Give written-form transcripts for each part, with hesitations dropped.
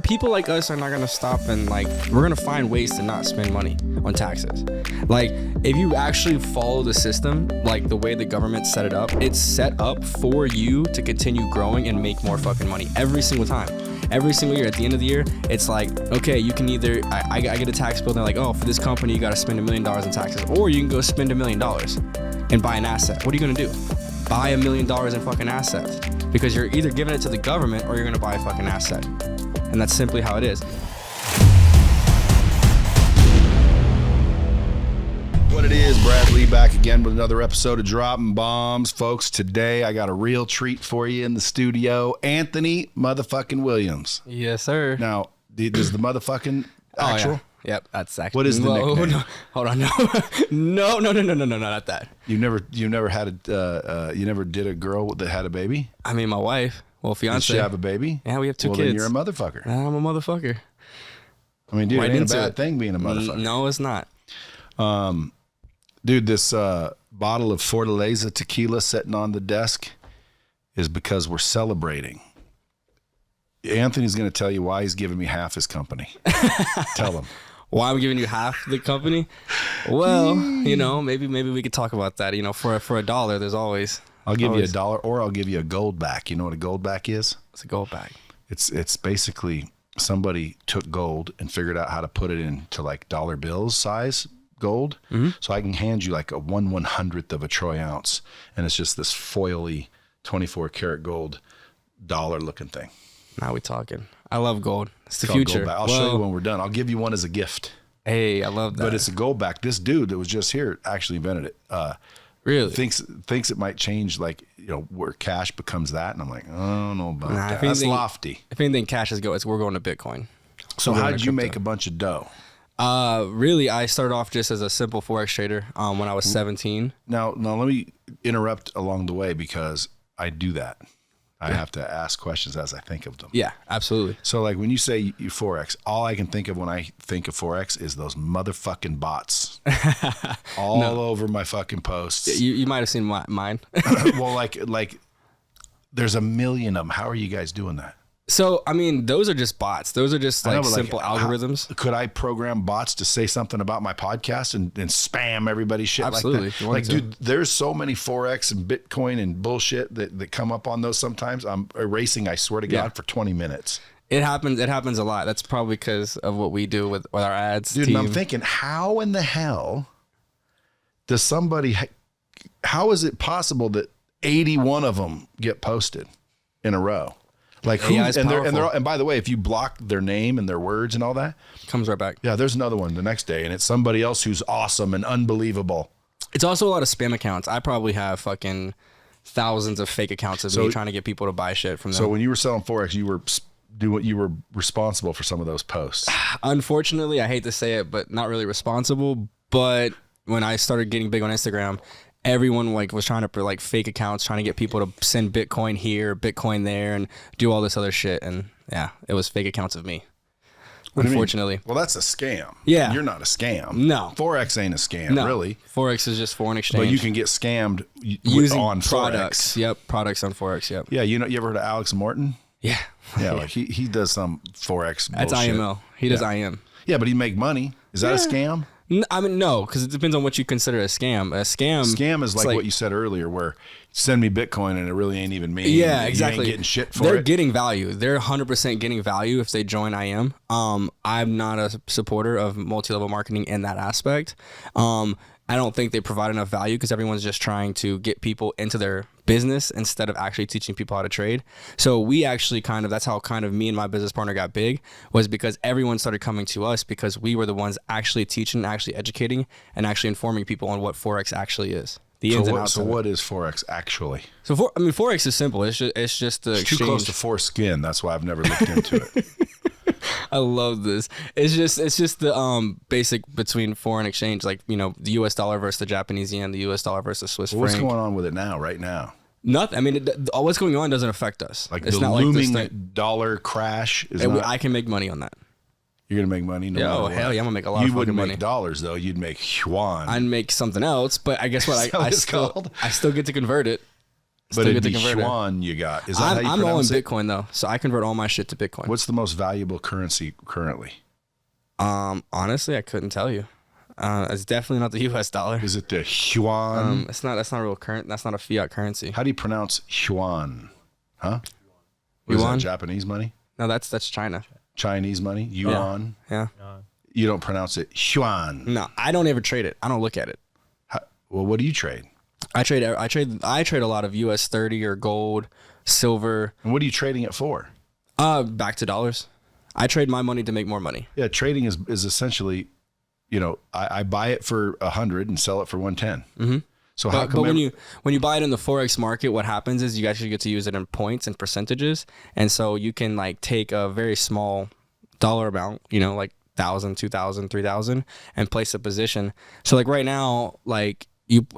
people like us are not gonna stop and like we're gonna find ways to not spend money on taxes. Like if you actually follow the system, like the way the government set it up, it's set up for you to continue growing and make more fucking money every single time. Every single year, at the end of the year, it's like, okay, you can either, I get a tax bill and they're like, oh, for this company, you got to spend $1 million in taxes, or you can go spend $1 million and buy an asset. What are you going to do? Buy $1 million in fucking assets, because you're either giving it to the government or you're going to buy a fucking asset. And that's simply how it is. What it is, Brad Lee back again with another episode of Dropping Bombs. Folks, today I got a real treat for you in the studio. Anthony motherfucking Williams. Yes, sir. Now, does the motherfucking actual? Oh, yeah. Yep, that's actually. What is the nickname? No. Hold on, no, not that. You never had you never did a girl that had a baby? I mean, my wife, fiance. Did she have a baby? Yeah, we have two well, kids. Then you're a motherfucker. I'm a motherfucker. I mean, dude, it ain't a bad thing being a motherfucker. No, it's not. Dude, this bottle of Fortaleza tequila sitting on the desk is because we're celebrating. Anthony's going to tell you why he's giving me half his company. Tell him. Why I'm giving you half the company? Well, maybe we could talk about that. For $1, there's always. I'll give you $1, or I'll give you a gold back. You know what a gold back is? It's a gold back. It's basically somebody took gold and figured out how to put it into like dollar bills size gold. Mm-hmm. So I can hand you like a 1/100th of a troy ounce, and it's just this foily 24 karat gold dollar looking thing. Now we talking. I love gold. It's the future. I'll show you when we're done. I'll give you one as a gift. Hey, I love that. But it's a gold back. This dude that was just here actually invented it. Really? Thinks it might change, like, where cash becomes that. And I'm like, I don't know about that. That's lofty. If anything, cash is we're going to Bitcoin. So how did you make a bunch of dough? Really, I started off just as a simple forex trader when I was 17. Now let me interrupt along the way, because I do that. I have to ask questions as I think of them. Yeah, absolutely. So like when you say you forex, all I can think of when I think of forex is those motherfucking bots all over my fucking posts. You might have seen mine. Well, like there's a million of them. How are you guys doing that? So, I mean, those are just bots. Those are just simple algorithms. Could I program bots to say something about my podcast and spam everybody's shit? Absolutely. Like that? Like, dude, there's so many Forex and Bitcoin and bullshit that come up on those sometimes. I'm erasing, I swear to God, for 20 minutes. It happens a lot. That's probably because of what we do with our ads. Dude, team. And I'm thinking, how in the hell does somebody, how is it possible that 81 of them get posted in a row? Like and by the way, if you block their name and their words and all that, comes right back. Yeah, there's another one the next day, and it's somebody else who's awesome and unbelievable. It's also a lot of spam accounts. I probably have fucking thousands of fake accounts of me trying to get people to buy shit from them. So when you were selling forex, you were responsible for some of those posts. Unfortunately, I hate to say it, but not really responsible. But when I started getting big on Instagram, everyone was trying to fake accounts, trying to get people to send Bitcoin here, Bitcoin there, and do all this other shit. And yeah, it was fake accounts of me. Unfortunately. Well, that's a scam. Yeah. You're not a scam. No. Forex ain't a scam, really. Forex is just foreign exchange. But you can get scammed using on products. Forex. Yep, products on Forex, yep. Yeah, you ever heard of Alex Morton? Yeah. Yeah, like he does some Forex bullshit. That's IML. He does IM. Yeah, but he make money. Is that a scam? I mean, no, because it depends on what you consider a scam. A scam is like what you said earlier, where send me Bitcoin and it really ain't even me. Yeah, exactly. You ain't getting shit for They're it. getting value. They're 100% getting value if they join IM. I'm not a supporter of multi-level marketing in that aspect. I don't think they provide enough value because everyone's just trying to get people into their business instead of actually teaching people how to trade. So we actually that's how me and my business partner got big, was because everyone started coming to us because we were the ones actually teaching, actually educating, and actually informing people on what Forex actually is. The ins and outs. So what is Forex actually? So Forex is simple. It's just the exchange. Too close to foreskin. That's why I've never looked into it. I love this. It's just the basic between foreign exchange, like the U.S. dollar versus the Japanese yen, the U.S. dollar versus the Swiss franc. What's going on with it right now? Nothing. I mean, what's going on doesn't affect us. Like it's the looming dollar crash is not. I can make money on that. You're gonna make money. Hell yeah! I'm gonna make a lot of fucking money. You wouldn't make dollars though. You'd make yuan. I'd make something else, but I guess what I still get to convert it. But Still it'd get be the converter. yuan you got. Is that how you I'm all in pronounce it? Bitcoin though, so I convert all my shit to Bitcoin. What's the most valuable currency currently? Honestly, I couldn't tell you. It's definitely not the U.S. dollar. Is it the yuan? It's not. That's not a real current. That's not a fiat currency. How do you pronounce yuan? Huh? What is Yuan? that, Japanese money? No, that's China. Chinese money? Yuan? Yeah. You don't pronounce it yuan. No, I don't ever trade it. I don't look at it. Well, what do you trade? I trade a lot of US 30 or gold, silver. And what are you trading it for? Back to dollars. I trade my money to make more money. Yeah, trading is essentially, I buy it for 100 and sell it for 110. Mm-hmm. So how come? But when you buy it in the forex market, what happens is you actually get to use it in points and percentages, and so you can like take a very small dollar amount, like 1,000, 2,000, 3,000, and place a position. So like right now, so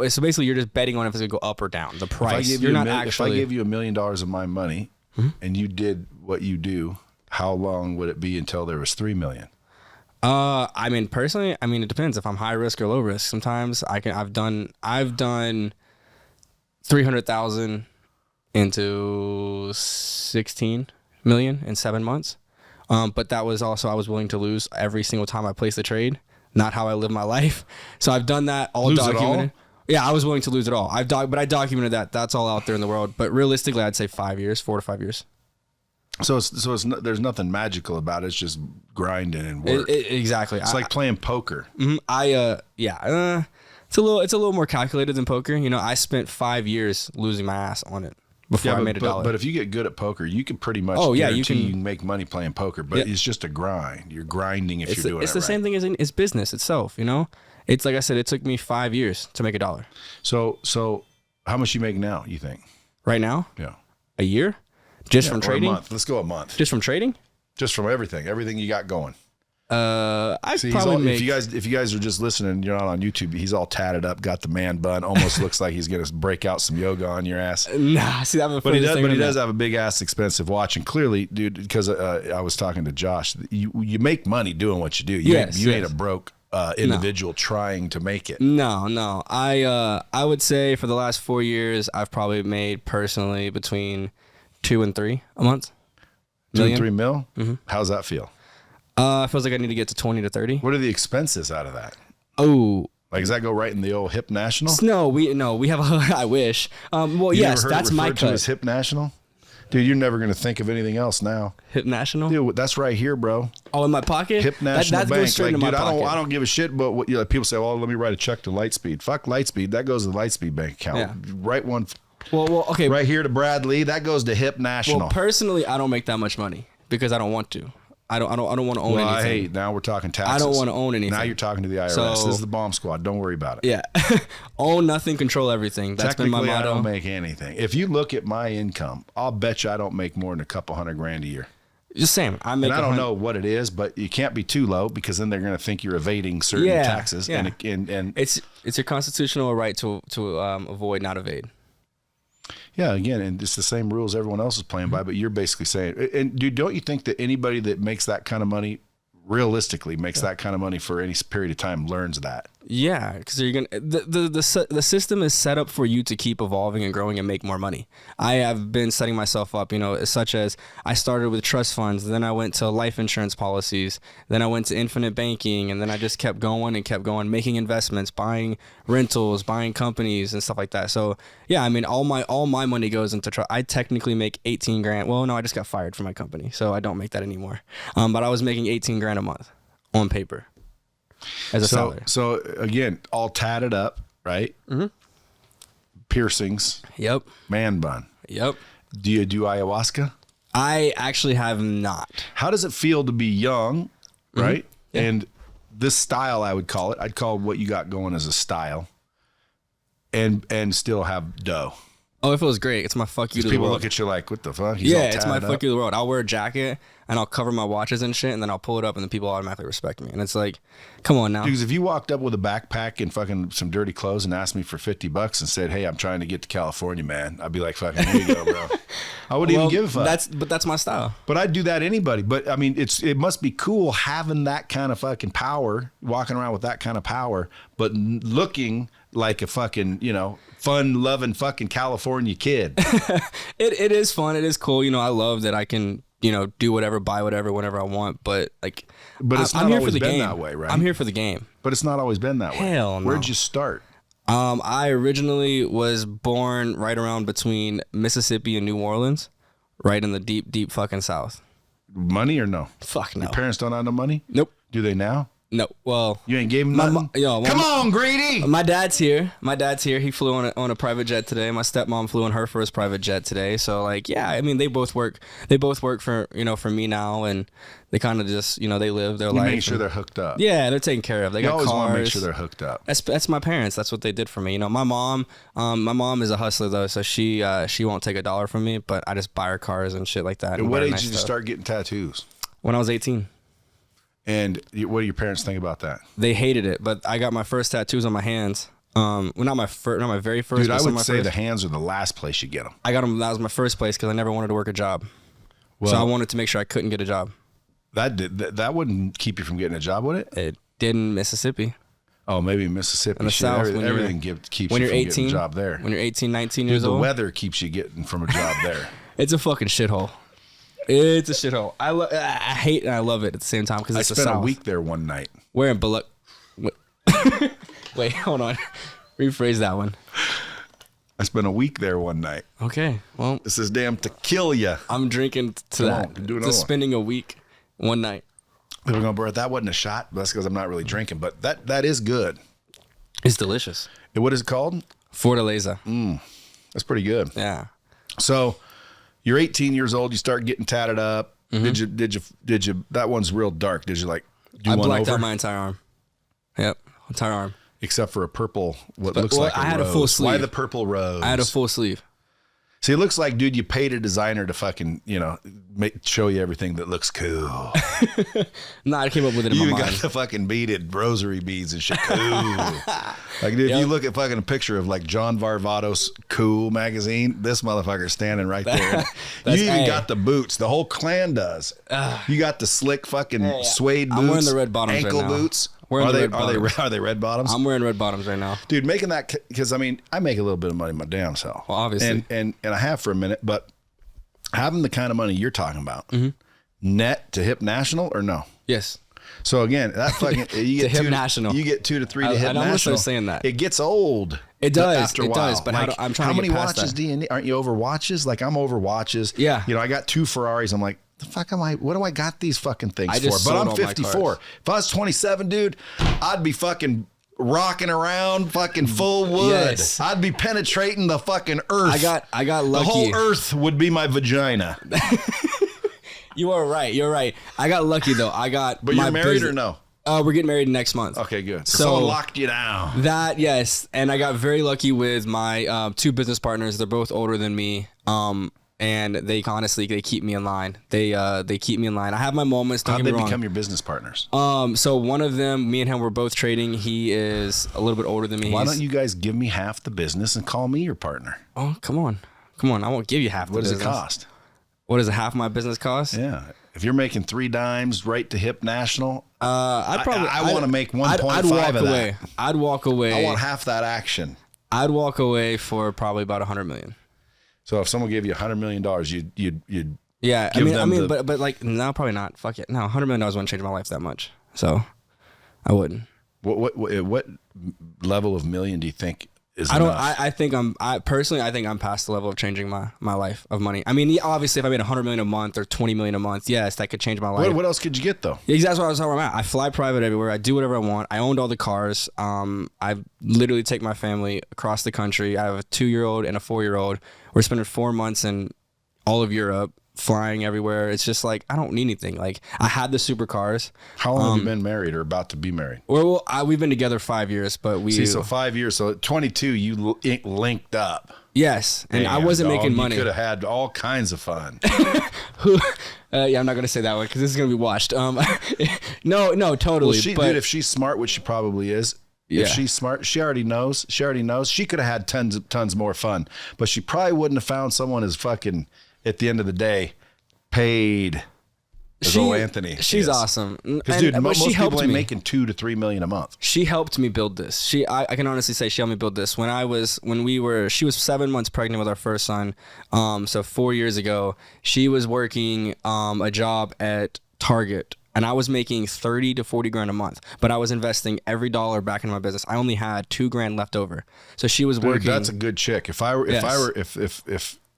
basically you're just betting on if it's gonna go up or down. The price. If I gave you $1 million of my money and you did what you do, how long would it be until there was 3 million? I mean, personally, it depends if I'm high risk or low risk. Sometimes I've done 300,000 into 16 million in 7 months. But that was also, I was willing to lose every single time I placed a trade. Not how I live my life. So I've done that all documented. Yeah, I was willing to lose it all. But I documented that. That's all out there in the world. But realistically, I'd say 4 to 5 years. So there's nothing magical about it. It's just grinding and work. Exactly. It's like playing poker. It's a little more calculated than poker. I spent 5 years losing my ass on it before I made a dollar. But if you get good at poker, you can pretty much you can make money playing poker. But it's just a grind. You're grinding if you're doing it right. It's the same thing as business itself. It's like I said, it took me 5 years to make a dollar. So how much you make now? You think right now? Yeah, a year. Just from trading? A month. Let's go a month. Just from trading? Just from everything you got going. If you guys are just listening, you're not on YouTube. He's all tatted up, got the man bun, almost looks like he's gonna break out some yoga on your ass. Nah, see that. But he does have a big ass expensive watch, and clearly, dude, because I was talking to Josh, you make money doing what you do. You ain't a broke individual trying to make it. No. I would say for the last 4 years, I've probably made personally between 2 and 3 a month. 2 and 3 mil? Mm-hmm. How's that feel? It feels like I need to get to 20 to 30. What are the expenses out of that? Oh, like, does that go right in the old Hip National? No, we have I wish. Well, yes, that's my cut. To as Hip National? Dude, you're never going to think of anything else now. Hip National? Dude, that's right here, bro. Oh, in my pocket? Hip National that Bank. goes straight into my pocket. I don't give a shit about what people say, oh, let me write a check to Lightspeed. Fuck Lightspeed. That goes to the Lightspeed bank account. Yeah. Write one. Well, okay. Right here to Bradley. That goes to Hip National. Well, personally, I don't make that much money because I don't want to. I don't want to own anything. Hey, now we're talking taxes. I don't want to own anything. Now you're talking to the IRS. This is the bomb squad. Don't worry about it. Yeah. Own nothing, control everything. That's been my motto. I don't make anything. If you look at my income, I'll bet you I don't make more than a couple $100,000 a year. Just same. I don't know what it is, but you can't be too low because then they're going to think you're evading certain taxes. Yeah. And it's your constitutional right to avoid, not evade. Yeah, again, and it's the same rules everyone else is playing by, but you're basically saying, and dude, don't you think that anybody that makes that kind of money, realistically makes that kind of money for any period of time, learns that? Yeah, because you're gonna the system is set up for you to keep evolving and growing and make more money. I have been setting myself up, such as I started with trust funds, then I went to life insurance policies, then I went to infinite banking, and then I just kept going, making investments, buying rentals, buying companies and stuff like that. So yeah, all my money goes into trust. I technically make 18 grand. Well, no, I just got fired from my company, so I don't make that anymore. But I was making 18 grand a month on paper. As a salary. So again, all tatted up, right? Mm-hmm. Piercings. Yep. Man bun. Yep. Do you do ayahuasca? I actually have not. How does it feel to be young, right? Mm-hmm. Yeah. And this style, I would call it. I'd call what you got going as a style, and still have dough. Oh, it feels great. It's my fuck you to the world. People look at you like, what the fuck? It's my fuck you to the world. I'll wear a jacket. and I'll cover my watches and shit, and then I'll pull it up, and then people automatically respect me. And it's like, come on now. Because if you walked up with a backpack and fucking some dirty clothes and asked me for $50 and said, "Hey, I'm trying to get to California, man," I'd be like, "Fucking here you go, bro." I wouldn't even give a fuck. That's my style. But I'd do that to anybody. But I mean, it must be cool having that kind of fucking power, walking around with that kind of power, but looking like a fucking, fun-loving fucking California kid. It is fun. It is cool. I love that I can, do whatever, buy whatever, whenever I want. But it's not always been that way, right? I'm here for the game. But it's not always been that way. Hell no. Where'd you start? I originally was born right around between Mississippi and New Orleans, right in the deep, deep fucking South. Money or no? Fuck no. Your parents don't have no money? Nope. Do they now? No. Well, you ain't gave him nothing? Come on, greedy. My dad's here. He flew on a private jet today. My stepmom flew on her first private jet today. So they both work. They both work for me now, and they kind of just they live their life. Make sure they're hooked up. Yeah, they're taken care of. They got always cars. Want to make sure they're hooked up. That's my parents. That's what they did for me. My mom is a hustler though, so she won't take $1 from me, but I just buy her cars and shit like that. At what age did you start getting tattoos? When I was 18. And what do your parents think about that? They hated it, but I got my first tattoos on my hands. Well, not my very first. Dude, I would say the hands are the last place you get them. I got them. That was my first place because I never wanted to work a job. Well, so I wanted to make sure I couldn't get a job. That wouldn't keep you from getting a job, would it? It did in Mississippi. Oh, maybe Mississippi. In the South, everything keeps you from getting a job there. When you're 18, 19 years old. The weather keeps you getting from a job there. It's a fucking shithole. It's a shithole. I hate and I love it at the same time because it's the South. I spent a week there one night. Where in Bullock? Wait, hold on. Rephrase that one. I spent a week there one night. Okay, well. This is damn tequila. I'm drinking to that. To spending a week one night. They were going, bro, that wasn't a shot. That's because I'm not really drinking. But that is good. It's delicious. And what is it called? Fortaleza. That's pretty good. Yeah. So you're 18 years old. You start getting tatted up. Mm-hmm. Did you? That one's real dark. Did you do I one blacked over? out my entire arm. Yep, entire arm. Except for a purple, looks like a rose. I had a full sleeve. Why the purple rose? I had a full sleeve. See, it looks like, dude, you paid a designer to fucking, show you everything that looks cool. Nah, I came up with it in my mind. You got the fucking beaded rosary beads and shit. Cool. Like, dude, if you look at fucking a picture of like John Varvatos' Cool magazine, this motherfucker's standing right there. You even got the boots. The whole clan does. You got the slick fucking suede boots. I'm wearing the red bottoms ankle right now. boots. Are they red bottoms? I'm wearing red bottoms right now. Dude, making that, because I make a little bit of money my damn self. Well, obviously. And I have for a minute, but having the kind of money you're talking about, net to Hip National or no? Yes. So again, that fucking you get to Hip National. You get 2 to 3 to Hip National. I almost started saying that. It gets old. It does. After a while. It does. But like, I'm trying how to many get past watches that. do you need? Aren't you over watches? Like I'm over watches. Yeah. I got 2 Ferraris. I'm like, the fuck am I? What do I got these fucking things I just for? But sold I'm all my 54. cars. If I was 27, dude, I'd be fucking rocking around fucking full wood. Yes. I'd be penetrating the fucking earth. I got lucky. The whole earth would be my vagina. You are right. You're right. I got lucky though. But you're married or no? We're getting married next month. Okay, good. So someone locked you down. That, yes. And I got very lucky with my 2 business partners. They're both older than me. And they keep me in line. They keep me in line. I have my moments. How'd they become your business partners? So one of them, me and him were both trading. He is a little bit older than me. Why don't you guys give me half the business and call me your partner? Oh, come on. I won't give you half the business. What does it cost? What does half my business cost? Yeah. If you're making 3 dimes right to Hip National, I want to make 1.5 of that. I'd walk away. I want half that action. I'd walk away for probably about $100 million. So if someone gave you $100 million, you'd yeah. But like no, probably not. Fuck it. No, $100 million wouldn't change my life that much. So I wouldn't. What level of million do you think is enough? I think I'm past the level of changing my life of money. I mean, obviously, if I made $100 million a month or $20 million a month, yes, that could change my life. What else could you get though? Yeah, exactly where I'm at. I fly private everywhere. I do whatever I want. I owned all the cars. I literally take my family across the country. I have a 2-year-old and a 4-year-old. We're spending 4 months in all of Europe, flying everywhere. It's just like I don't need anything. Like I had the supercars. How long have you been married or about to be married? Well, we've been together 5 years, but we so 5 years. So at 22, you linked up. Yes, and Damn, I wasn't making money. You could have had all kinds of fun. Yeah, I'm not gonna say that one because this is gonna be watched. No, totally. Well, but dude, if she's smart, which she probably is. Yeah. If she's smart, she already knows. She could have had tons more fun, but she probably wouldn't have found someone as fucking, at the end of the day, paid as old Anthony. She's awesome. Because dude, most she helped people ain't me. making $2 to $3 million a month. She helped me build this. I can honestly say she helped me build this. She was 7 months pregnant with our first son. So 4 years ago, she was working a job at Target. And I was making 30 to 40 grand a month, but I was investing every dollar back into my business. I only had $2 grand left over. So she was working. Dude, that's a good chick.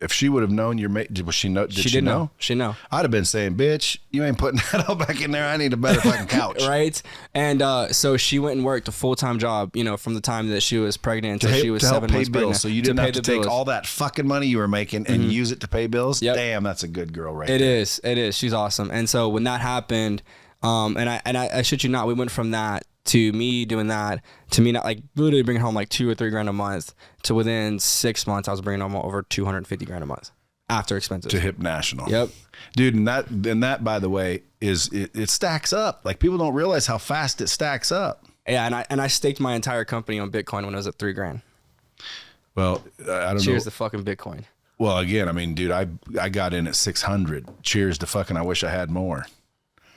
If she would have known your mate, did she know? Did she know? She know. I'd have been saying, bitch, you ain't putting that all back in there. I need a better fucking couch. Right. And so she went and worked a full-time job, from the time that she was pregnant until she was 7 months pregnant. So you didn't have to take all that fucking money you were making and use it to pay bills? Yep. Damn, that's a good girl there. It is. She's awesome. And so when that happened, I shit you not, we went from that to me doing that to me not like literally bringing home like 2 or 3 grand a month to within 6 months I was bringing home over 250 grand a month after expenses to Hip National. Yep, dude, and that by the way is it stacks up. Like people don't realize how fast it stacks up. Yeah, and I staked my entire company on Bitcoin when I was at 3 grand. Well, I don't know. Cheers to fucking Bitcoin. Well, again, I mean, dude, I got in at 600. Cheers to fucking. I wish I had more.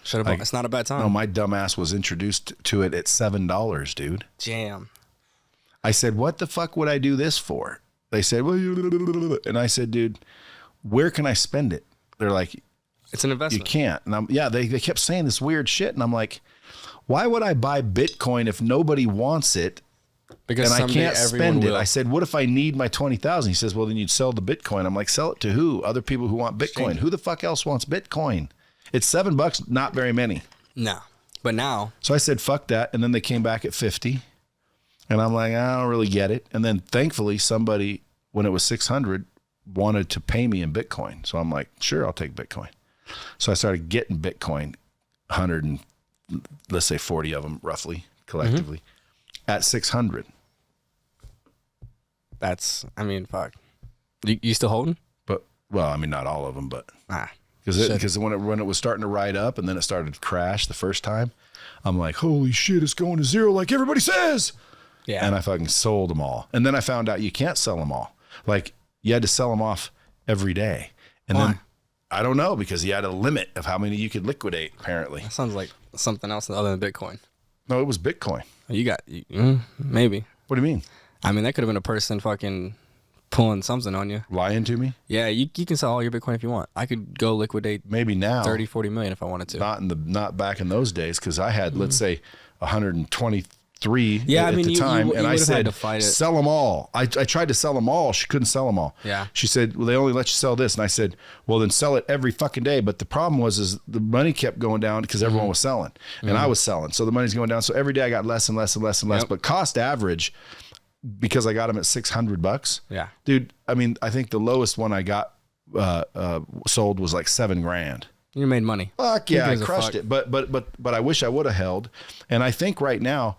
Should have. It's not a bad time. No, my dumbass was introduced to it at $7, dude. Jam. I said, what the fuck would I do this for? They said, well, and I said, dude, where can I spend it? They're like, it's an investment. You can't. And they kept saying this weird shit. And I'm like, why would I buy Bitcoin if nobody wants it? Because and I can't spend it. Will. I said, what if I need my 20,000? He says, well, then you'd sell the Bitcoin. I'm like, sell it to who? Other people who want Bitcoin. Exchange. Who the fuck else wants Bitcoin? It's $7, not very many. No, but now. So I said, fuck that. And then they came back at 50. And I'm like, I don't really get it. And then thankfully somebody, when it was 600, wanted to pay me in Bitcoin. So I'm like, sure, I'll take Bitcoin. So I started getting Bitcoin, 100 and let's say 40 of them roughly, collectively, at 600. That's, I mean, fuck. You still holding? But, well, I mean, not all of them, but. Ah. Because when it was starting to ride up and then it started to crash the first time, I'm like, holy shit, it's going to zero like everybody says. Yeah. And I fucking sold them all. And then I found out you can't sell them all. Like you had to sell them off every day. And Why? then I don't know, because he had a limit of how many you could liquidate, apparently. That sounds like something else other than Bitcoin. No, it was Bitcoin. You got, maybe. What do you mean? I mean, that could have been a person fucking pulling something on you. Lying to me? Yeah, you can sell all your Bitcoin if you want. I could go liquidate maybe now 30, 40 million if I wanted to. Not back in those days, because I had, let's say, 123 at the time. You and I said, to fight it. Sell them all. I tried to sell them all. She couldn't sell them all. Yeah. She said, well, they only let you sell this. And I said, well, then sell it every fucking day. But the problem was the money kept going down because everyone was selling and I was selling. So the money's going down. So every day I got less and less and less and less. Yep. But cost average, because I got them at $600. Yeah. Dude, I mean, I think the lowest one I got sold was like $7 grand. You made money. Fuck yeah, I crushed it. But I wish I would have held. And I think right now,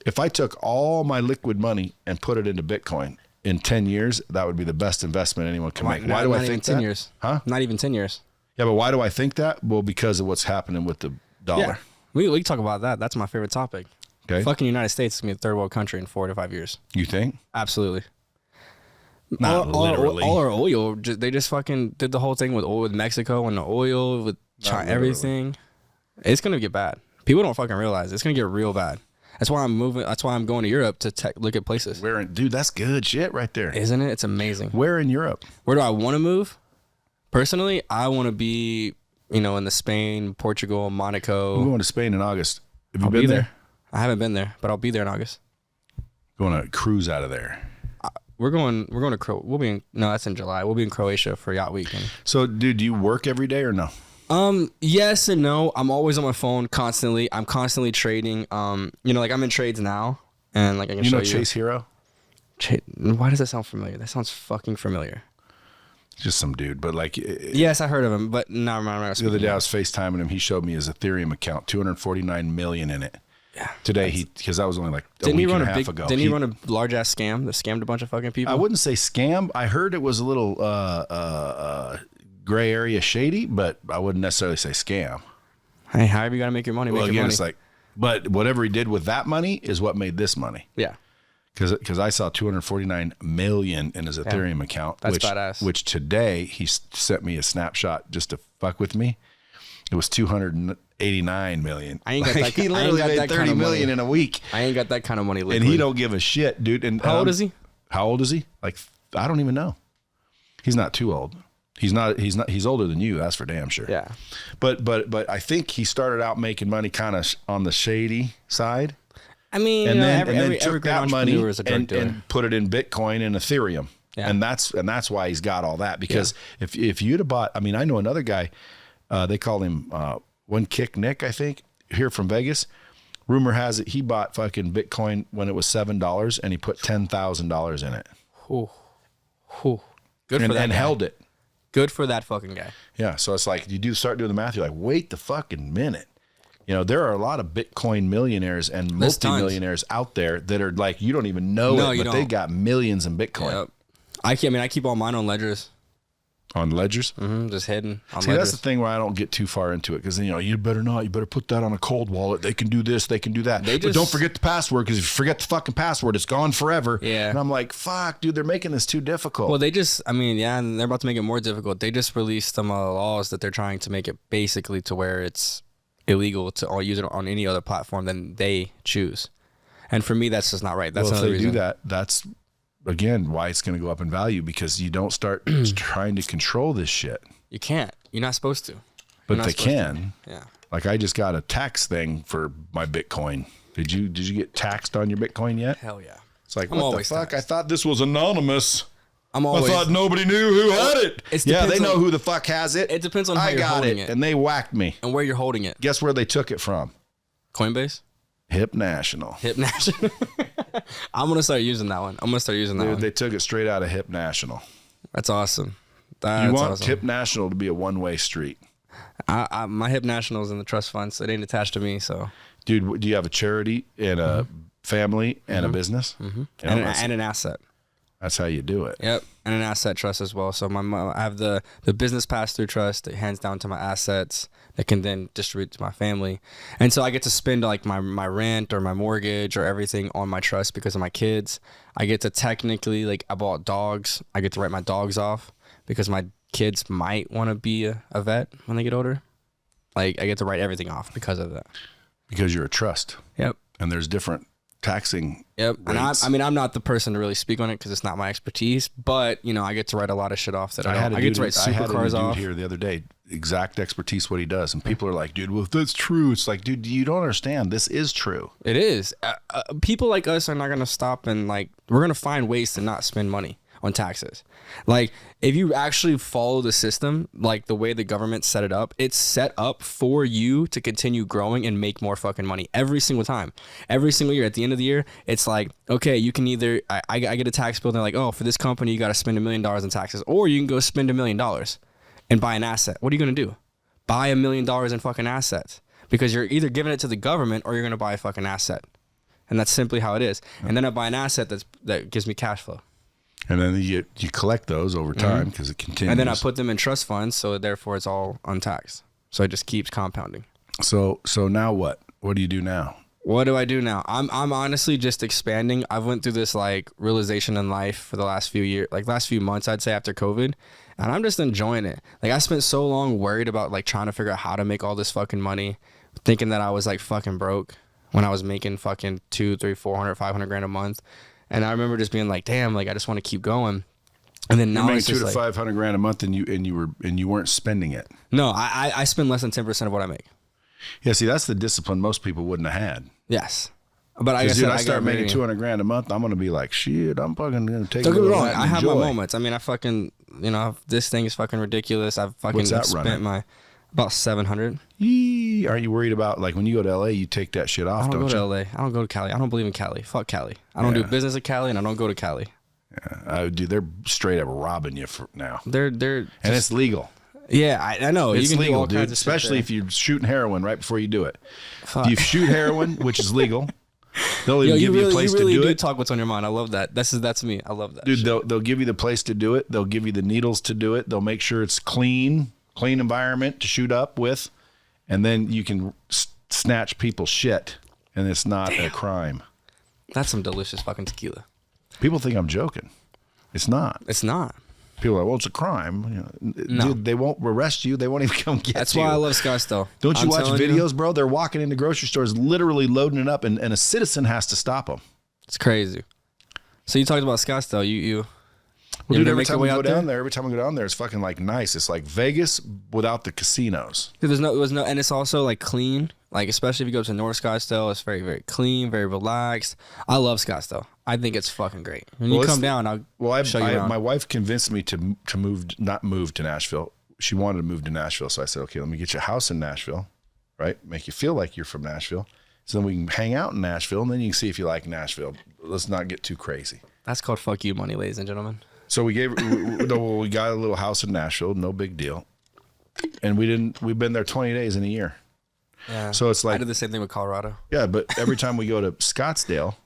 if I took all my liquid money and put it into Bitcoin in 10 years, that would be the best investment anyone can make. Why do I think that? 10 years. Huh? Not even 10 years. Yeah, but why do I think that? Well, because of what's happening with the dollar. Yeah. We can talk about that. That's my favorite topic. Okay. Fucking United States is going to be a third world country in 4 to 5 years. You think? Absolutely. Not literally. All our oil, they just fucking did the whole thing with oil with Mexico and the oil with China, everything. It's going to get bad. People don't fucking realize it's going to get real bad. That's why I'm moving. That's why I'm going to Europe to look at places. Dude, that's good shit right there. Isn't it? It's amazing. Where in Europe? Where do I want to move? Personally, I want to be, in the Spain, Portugal, Monaco. I'm going to Spain in August. Have you I'll been be there? I haven't been there, but I'll be there in August. Going to cruise out of there. We're going to no, that's in July. We'll be in Croatia for Yacht Week. So, dude, do you work every day or no? Yes and no. I'm always on my phone constantly. I'm constantly trading. Like I'm in trades now, and like I can show you. Chase Hero? Why does that sound familiar? That sounds fucking familiar. Just some dude, but like, yes, I heard of him, but no, I'm not. The other day I was FaceTiming him. He showed me his Ethereum account, 249 million in it. Yeah. Today because that was only like a week and a half ago. Didn't he run a large ass scam that scammed a bunch of fucking people? I wouldn't say scam. I heard it was a little gray area shady, but I wouldn't necessarily say scam. Hey, however you got to make your money, Well, make again, your money. it's like, but whatever he did with that money is what made this money. Yeah. Because I saw 249 million in his Ethereum account. That's badass. Which today he sent me a snapshot just to fuck with me. It was 289 million. I ain't got that. He literally made 30 million in a week. I ain't got that kind of money liquid. And he don't give a shit, dude. And how old is he? How old is he? Like, I don't even know. He's not too old. He's older than you. That's for damn sure. Yeah. But I think he started out making money kind of on the shady side. I mean, and then every took great that money is a drug dealer. and put it in Bitcoin and Ethereum. Yeah. And that's why he's got all that. Because if you'd have bought, I mean, I know another guy, they called him One Kick Nick, I think, here from Vegas. Rumor has it he bought fucking Bitcoin when it was $7 and he put $10,000 in it. Ooh. Good for that and guy. held it. Good for that fucking guy. Yeah. So it's like you start doing the math, you're like, wait the fucking minute. You know, there are a lot of Bitcoin millionaires and multimillionaires out there that are like, you don't even know it, but they got millions in Bitcoin. Yep. I keep all mine on ledgers. On ledgers? Mm-hmm, just hidden on See, ledgers. that's the thing where I don't get too far into it because, you know, you better put that on a cold wallet. They can do this, they can do that. But don't forget the password because if you forget the fucking password, it's gone forever. Yeah. And I'm like, fuck, dude, they're making this too difficult. Well, and they're about to make it more difficult. They just released some laws that they're trying to make it basically to where it's illegal to use it on any other platform than they choose. And for me, that's just not right. That's well, if another they reason. do that, that's again why it's going to go up in value because you don't start trying to control this shit. You can't. You're not supposed to. But they can. Yeah. Like I just got a tax thing for my Bitcoin. Did you get taxed on your Bitcoin yet? Hell yeah. It's like, what the fuck? I thought this was anonymous. I thought nobody knew who had it. Yeah, they know who the fuck has it. It depends on how you're holding it. And they whacked me. And where you're holding it. Guess where they took it from? Coinbase? Hip National. I'm going to start using that one. They took it straight out of Hip National. That's awesome. You want Hip National to be a one-way street. My Hip National's in the trust fund, so it ain't attached to me. So, dude, do you have a charity and a family and a business? Mm-hmm. And an asset. That's how you do it. Yep, and an asset trust as well. So I have the business pass-through trust that hands down to my assets that can then distribute to my family. And so I get to spend like my rent or my mortgage or everything on my trust because of my kids. I get to technically, like I bought dogs. I get to write my dogs off because my kids might want to be a vet when they get older. Like I get to write everything off because of that. Because you're a trust. Yep. And there's different taxing Yep. rates. And I'm not the person to really speak on it because it's not my expertise, but you know, I get to write a lot of shit off that I get to write supercars off. Here the other day, exact expertise what he does, and people are like, dude, well, if that's true, it's like, dude, you don't understand. This is true. It is. People like us are not going to stop and like, we're going to find ways to not spend money on taxes. Like if you actually follow the system, like the way the government set it up, it's set up for you to continue growing and make more fucking money every single time. Every single year at the end of the year, it's like, okay, you can either, I get a tax bill and they're like, oh, for this company, you got to spend $1 million in taxes, or you can go spend $1 million and buy an asset. What are you going to do? Buy $1 million in fucking assets because you're either giving it to the government or you're going to buy a fucking asset. And that's simply how it is. And then I buy an asset that gives me cash flow. And then you collect those over time because it continues. And then I put them in trust funds, so therefore it's all untaxed. So it just keeps compounding. So now what? What do you do now? What do I do now? I'm honestly just expanding. I've went through this like realization in life for the last few years, like last few months, I'd say after COVID, and I'm just enjoying it. Like I spent so long worried about like trying to figure out how to make all this fucking money, thinking that I was like fucking broke when I was making fucking 200, 300, 400, 500 grand a month. And I remember just being like, damn, like I just want to keep going. And then now it's just 200 to 500 grand a month and you weren't spending it. No, I spend less than 10% of what I make. Yeah, see, that's the discipline most people wouldn't have had. Yes. But I start making 200 grand a month, I'm going to be like, shit, I'm fucking going to take Don't get me wrong, I have my moments. I mean, I fucking, you know, this thing is fucking ridiculous. I've fucking spent about 700. Yee, aren't you worried about, like, when you go to LA, you take that shit off, I don't go to LA. I don't go to Cali. I don't believe in Cali. Fuck Cali. I don't do business at Cali, and I don't go to Cali. Dude, they're straight up robbing you for now. And it's legal. Yeah, I know. It's you can legal, do all dude. kinds of Especially if you're shooting heroin right before you do it. Fuck. If you shoot heroin, which is legal, they'll even give you a place you really to do it. Talk what's on your mind. I love that. That's me. I love that. Dude, they'll give you the place to do it. They'll give you the needles to do it. They'll make sure it's clean environment to shoot up with, and then you can snatch people's shit, and it's not a crime. That's some delicious fucking tequila. People think I'm joking. It's not. It's not. People are like, well, it's a crime. No. Dude, they won't arrest you. They won't even come get you. That's why I love Scottsdale. Don't you watch videos, bro? They're walking into grocery stores, literally loading it up, and a citizen has to stop them. It's crazy. So you talked about Scottsdale. You well, dude, every time we go down there, it's fucking like nice. It's like Vegas without the casinos. Dude, and it's also like clean. Like especially if you go to North Scottsdale, it's very, very clean, very relaxed. I love Scottsdale. I think it's fucking great. When you come down, I'll show you around. My wife convinced me to not move to Nashville. She wanted to move to Nashville, so I said, okay, let me get you a house in Nashville, right? Make you feel like you're from Nashville. So then we can hang out in Nashville, and then you can see if you like Nashville. Let's not get too crazy. That's called fuck you money, ladies and gentlemen. So we got a little house in Nashville, no big deal. And we've been there 20 days in a year. Yeah. So it's like I did the same thing with Colorado. Yeah, but every time we go to Scottsdale,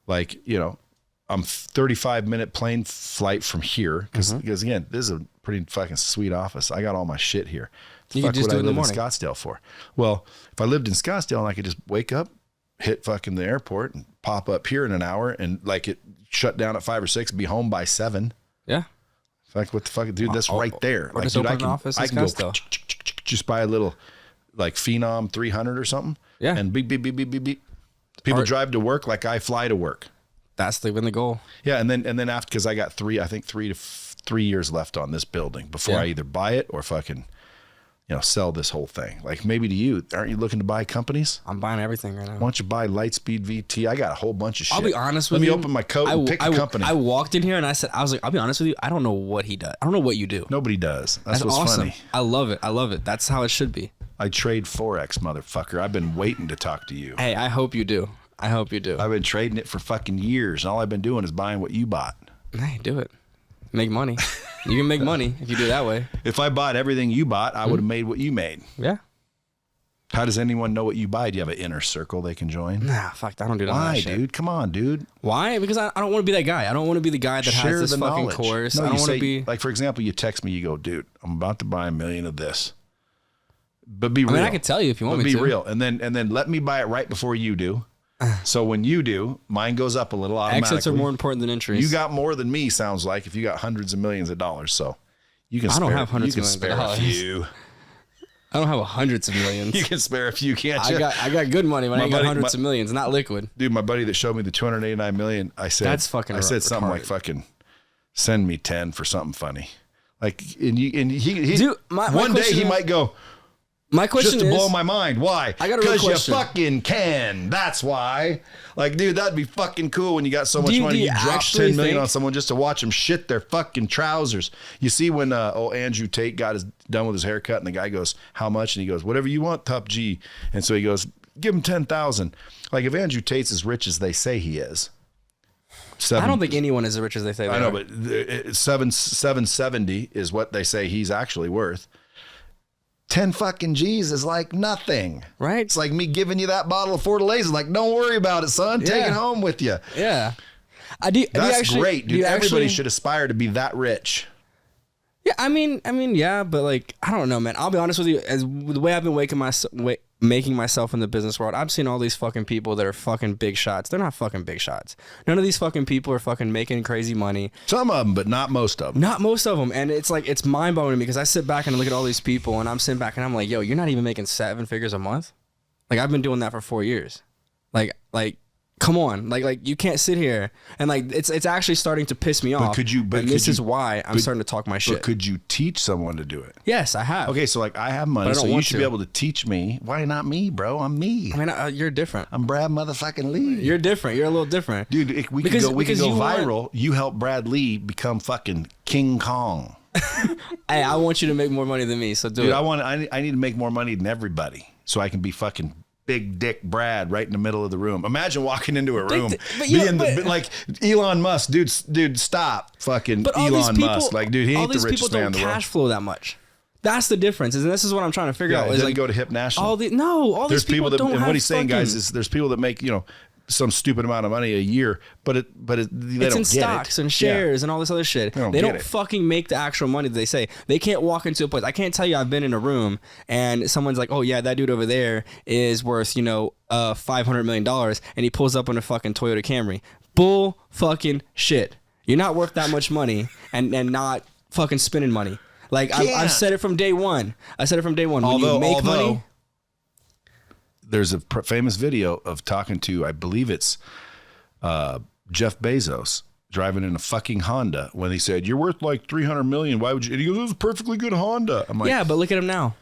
like, I'm 35-minute plane flight from here because again, this is a pretty fucking sweet office. I got all my shit here. You could just do it in the morning. In Scottsdale for? Well, if I lived in Scottsdale and I could just wake up, hit fucking the airport, and pop up here in an hour, and like it shut down at 5 or 6, be home by 7. Yeah. Like what the fuck, dude? That's right there. Like, dude, I can go just buy a little like Phenom 300 or something. Yeah. And beep beep beep beep beep beep. People drive to work like I fly to work. That's been the goal. Yeah, and then after, because I got 3 years left on this building before I either buy it or fucking, sell this whole thing. Like maybe to you, aren't you looking to buy companies? I'm buying everything right now. Why don't you buy Lightspeed VT? I got a whole bunch of shit. I'll be honest with you. you. Let me open my coat and pick a company. I walked in here and I was like, I'll be honest with you. I don't know what he does. I don't know what you do. Nobody does. That's what's awesome. Funny. I love it. That's how it should be. I trade forex, motherfucker. I've been waiting to talk to you. Hey, I hope you do. I've been trading it for fucking years, and all I've been doing is buying what you bought. Hey, do it. Make money. You can make money if you do it that way. If I bought everything you bought, I would have made what you made. Yeah. How does anyone know what you buy? Do you have an inner circle they can join? Nah, fuck. I don't do that. Why, shit. dude? Come on, dude. Why? Because I don't want to be that guy. I don't want to be the guy that has this fucking course. No, I don't want to be like, for example, you text me, you go, dude, I'm about to buy $1 million of this. But be real. I mean, I could tell you if you want me to. to. Be real. And then let me buy it right before you do. So when you do, mine goes up a little automatically. Exits are more important than entries. You got more than me, sounds like, if you got hundreds of millions of dollars. So you can spare, I don't have hundreds of millions of dollars. A few. I don't have hundreds of millions. You can spare a few, can't you? I got good money, but I ain't got hundreds of millions, not liquid. Dude, my buddy that showed me the $289 million, I said, that's fucking. I said something like, fucking send me 10 for something funny. Like, and he dude, one day he might go, my question just to is, blow my mind. Why? I got a real question. Because you fucking can. That's why. Like, dude, that'd be fucking cool when you got so much money. You drop 10 million on someone just to watch them shit their fucking trousers. You see when old Andrew Tate done with his haircut, and the guy goes, how much? And he goes, whatever you want, Top G. And so he goes, give him 10,000. Like, if Andrew Tate's as rich as they say he is. I don't think anyone is as rich as they say they are. I know, but 770 is what they say he's actually worth. 10 fucking G's is like nothing. Right? It's like me giving you that bottle of Fortaleza. Like, don't worry about it, son. Take it home with you. Yeah. That's great, dude. Everybody should aspire to be that rich. Yeah, I mean, yeah, but like, I don't know, man. I'll be honest with you. As the way I've been making myself in the business world, I've seen all these fucking people that are fucking big shots. They're not fucking big shots. None of these fucking people are fucking making crazy money. Some of them, but not most of them. Not most of them. And it's like, it's mind blowing to me because I sit back and look at all these people and I'm sitting back and I'm like, yo, you're not even making 7 figures a month. Like, I've been doing that for 4 years. Like, come on, like you can't sit here and like it's actually starting to piss me off. This is why I'm starting to talk my shit. But could you teach someone to do it? Yes, I have. Okay, so like I have money, so you should be able to teach me. Why not me, bro? I'm me. I mean, you're different. I'm Brad motherfucking Lee. You're different. You're a little different, dude. We could go viral. You help Brad Lee become fucking King Kong. Hey, I want you to make more money than me, so do it. Dude, I need to make more money than everybody, so I can be fucking Big Dick Brad right in the middle of the room. Imagine walking into a room, like Elon Musk, dude, stop, fucking Elon Musk, like, dude, he ain't the richest man in the world. Cash flow that much. That's the difference, and this is what I'm trying to figure out. Is like, like go to Hip National. All these people that, and what he's saying, guys, is there's people that make some stupid amount of money a year, but they don't get it. It's in stocks and shares and all this other shit. They don't fucking make the actual money that they say. They can't walk into a place. I can't tell you I've been in a room and someone's like, oh yeah, that dude over there is worth, $500 million, and he pulls up on a fucking Toyota Camry. Bull fucking shit. You're not worth that much money and not fucking spending money. Like I've said it from day one. When you make money. There's a famous video of talking to, I believe it's Jeff Bezos driving in a fucking Honda when he said, "You're worth like 300 million. Why would you?" And he goes, "This is a perfectly good Honda." I'm like, yeah, but look at him now.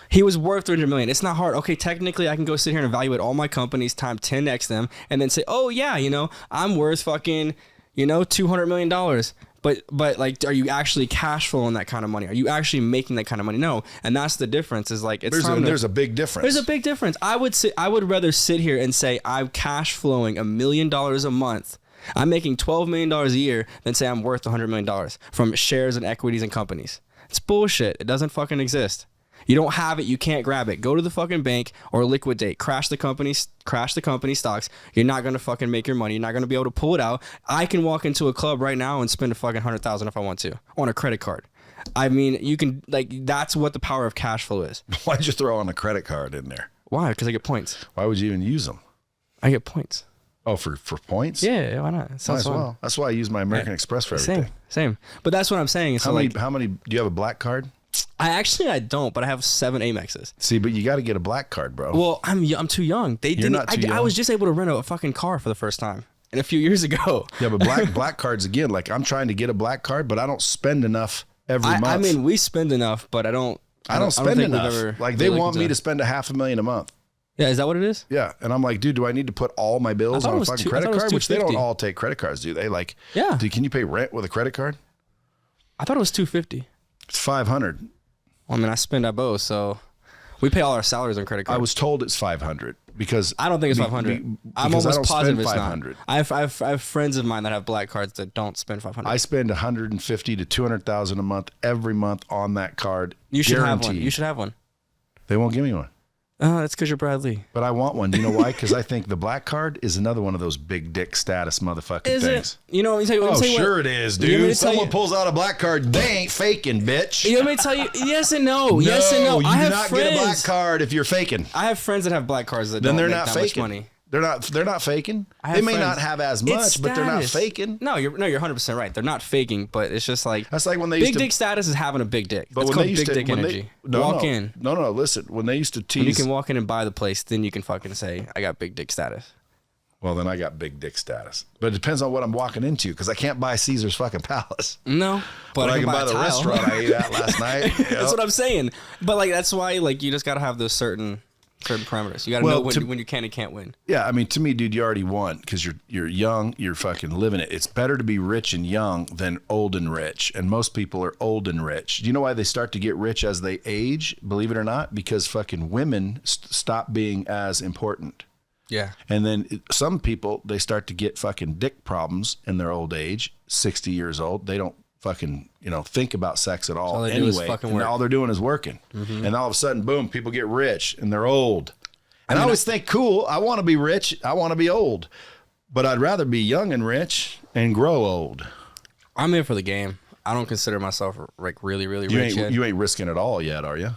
He was worth 300 million. It's not hard. Okay, technically, I can go sit here and evaluate all my companies, time 10x them, and then say, "Oh yeah, I'm worth fucking, $200 million." But like, are you actually cash flowing that kind of money? Are you actually making that kind of money? No. And that's the difference, is like, there's a big difference. There's a big difference. I would rather sit here and say I'm cash flowing $1 million a month. I'm making $12 million a year than say I'm worth $100 million from shares and equities and companies. It's bullshit. It doesn't fucking exist. You don't have it. You can't grab it. Go to the fucking bank or liquidate. Crash the company stocks. You're not going to fucking make your money. You're not going to be able to pull it out. I can walk into a club right now and spend a fucking $100,000 if I want to on a credit card. I mean, you can, like, that's what the power of cash flow is. Why'd you throw on a credit card in there? Why? Because I get points. Why would you even use them? I get points. Oh, for points? Yeah, why not? Might as well. That's why I use my American Express for everything. Same. But that's what I'm saying. How many, do you have a black card? I don't, but I have 7 Amexes. See, but you got to get a black card, bro. Well, I'm too young. You're not too young. I was just able to rent a fucking car for the first time a few years ago. Yeah, but black cards, again, like, I'm trying to get a black card, but I don't spend enough every month. I mean, we spend enough, but I don't spend enough. Like, they want me to spend $500,000 a month. Yeah, is that what it is? Yeah, and I'm like, dude, do I need to put all my bills on a fucking credit card? Which they don't all take credit cards, do they? Like, yeah. Can you pay rent with a credit card? I thought it was $250. It's $500. Well, I mean, I spend at both, so we pay all our salaries on credit cards. I was told it's $500 because I don't think it's $500. I'm almost positive it's $500. I have friends of mine that have black cards that don't spend $500. I spend $150,000 to $200,000 a month every month on that card. You should have one. You should have one. They won't give me one. That's because you're Bradley. But I want one. Do you know why? Because I think the black card is another one of those big dick status motherfucking things. It? You know, sure it is, dude. Someone pulls out a black card, they ain't faking, bitch. You want me to tell you? Yes and no. Yes and no. You do not get a black card if you're faking. I have friends that have black cards that don't make that much money. They're not faking. They may not have as much, but they're not faking. No, you're 100% right. They're not faking, but it's just like that's like when they big dick status is having a big dick. But it's called big dick energy. Walk in. No. Listen, when they used to tease, when you can walk in and buy the place, then you can fucking say, "I got big dick status." Well, then I got big dick status. But it depends on what I'm walking into, because I can't buy Caesar's fucking Palace. No, but I can buy the restaurant I ate at last night. That's what I'm saying. But like, that's why, like, you just gotta have those certain parameters. You got to know when you can and can't win. Yeah, I mean, to me, dude, you already won because you're young, you're fucking living it. It's better to be rich and young than old and rich. And most people are old and rich. Do you know why they start to get rich as they age? Believe it or not, because fucking women stop being as important. Yeah. And then some people, they start to get fucking dick problems in their old age, 60 years old. They don't fucking, think about sex at all anyway. And all they're doing is working. Mm-hmm. And all of a sudden, boom, people get rich and they're old. And I always think, cool, I want to be rich. I want to be old. But I'd rather be young and rich and grow old. I'm in for the game. I don't consider myself like really, really rich yet. You ain't risking it all yet, are you?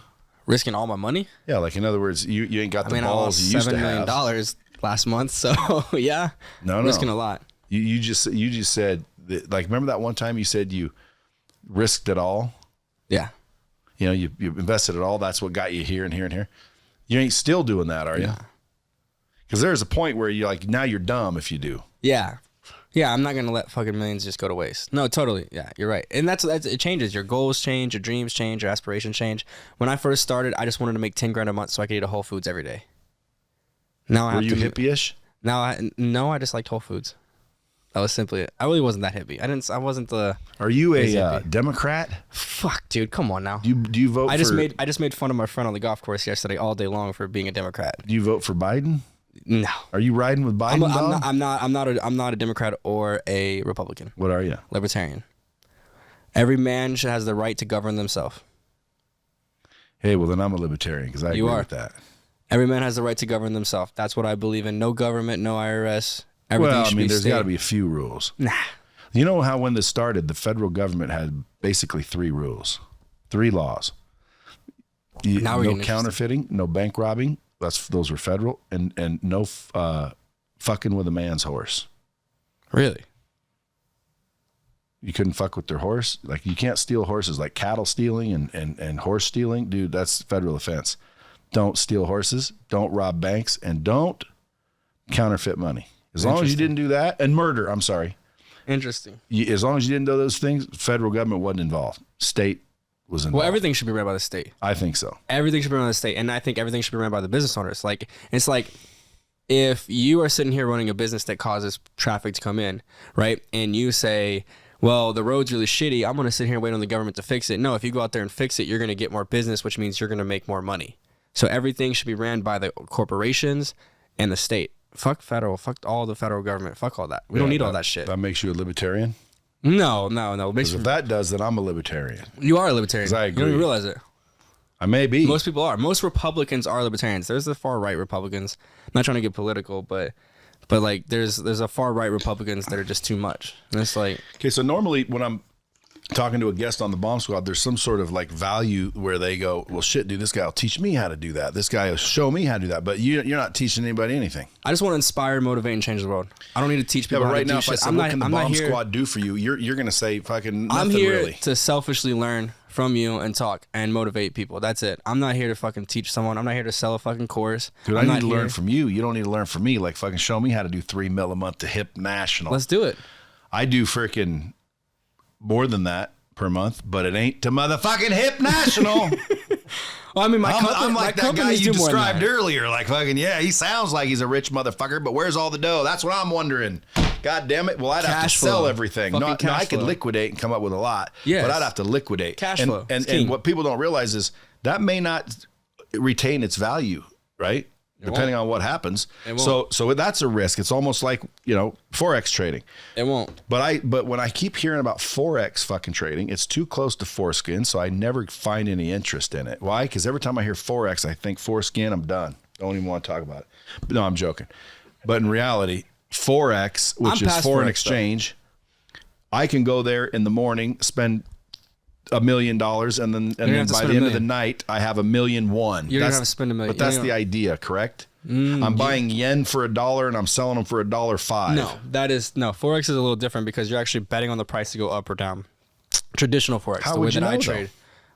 Risking all my money? Yeah, like in other words, you ain't got the balls you used to have. $7 million last month, so yeah. No. Risking a lot. You just said that, like, remember that one time you said you risked it all? Yeah. You invested it all. That's what got you here and here and here. You ain't still doing that, are you? Because there's a point where you're like, now you're dumb if you do. Yeah. Yeah, I'm not going to let fucking millions just go to waste. No, totally. Yeah, you're right. And that's it changes. Your goals change, your dreams change, your aspirations change. When I first started, I just wanted to make 10 grand a month so I could eat a Whole Foods every day. Now Were you hippie-ish? No, I just liked Whole Foods. That was simply it. I really wasn't that hippie. I wasn't the. Are you crazy a hippie. Democrat? Fuck, dude, come on now. Do you vote? I just made fun of my friend on the golf course yesterday all day long for being a Democrat. Do you vote for Biden? No. Are you riding with Biden? I'm not a Democrat or a Republican. What are you? Libertarian. Every man has the right to govern themselves. Hey, well then I'm a libertarian because I agree with that. Every man has the right to govern themselves. That's what I believe in. No government, no IRS. Everything should be there's state. got to be a few rules. Nah. You know how when this started, the federal government had basically 3 rules, 3 laws. No counterfeiting, no bank robbing. Those were federal, and no fucking with a man's horse. Really? You couldn't fuck with their horse. Like you can't steal horses, like cattle stealing and horse stealing. Dude, that's federal offense. Don't steal horses. Don't rob banks, and don't counterfeit money. As long as you didn't do that, and murder. I'm sorry. Interesting. As long as you didn't do those things, federal government wasn't involved. State was involved. Well, everything should be ran by the state. I think so. Everything should be run by the state, and I think everything should be run by the business owners. Like it's like if you are sitting here running a business that causes traffic to come in, right, and you say, well, the road's really shitty, I'm going to sit here and wait on the government to fix it. No, if you go out there and fix it, you're going to get more business, which means you're going to make more money. So everything should be ran by the corporations and the state. Fuck federal. Fuck all the federal government. Fuck all that. We don't need all that shit. That makes you a libertarian? No. Because if that does, then I'm a libertarian. You are a libertarian. I agree. You don't even realize it. I may be. Most people are. Most Republicans are libertarians. There's the far right Republicans. I'm not trying to get political, but like there's a far right Republicans that are just too much. And it's like, okay, so normally when I'm talking to a guest on the Bomb Squad, there's some sort of like value where they go, well, shit, dude, this guy will teach me how to do that. This guy will show me how to do that. But you're not teaching anybody anything. I just want to inspire, motivate, and change the world. I don't need to teach people. Yeah, but right how to now, do if shit. I said, what can the Bomb Squad do for you? You're going to say fucking nothing. I'm here really to selfishly learn from you and talk and motivate people. That's it. I'm not here to fucking teach someone. I'm not here to sell a fucking course. Dude, I need to learn from you. You don't need to learn from me. Like fucking show me how to do $3 million a month to Hip National. Let's do it. I do freaking more than that per month, but it ain't to motherfucking Hip National. Well, I mean, I'm like that guy you described earlier. earlier. Like fucking, yeah, he sounds like he's a rich motherfucker, but where's all the dough? That's what I'm wondering. God damn it. Well, I'd have to sell everything. No, I could liquidate and come up with a lot, but I'd have to liquidate. Cash flow. And what people don't realize is that may not retain its value, right? Depending on what happens. So that's a risk. It's almost like, forex trading. It won't. But when I keep hearing about forex fucking trading, it's too close to foreskin, so I never find any interest in it. Why? Because every time I hear forex, I think foreskin, I'm done. Don't even want to talk about it. But no, I'm joking. But in reality, forex, which is foreign exchange, I can go there in the morning, spend $1 million, and then by the end of the night, I have $1.1 million. You're gonna have to spend $1 million. But that's the idea, correct? I'm buying yen for $1 and I'm selling them for $1.05. No. Forex is a little different because you're actually betting on the price to go up or down. Traditional forex, How the would way you that know, I trade.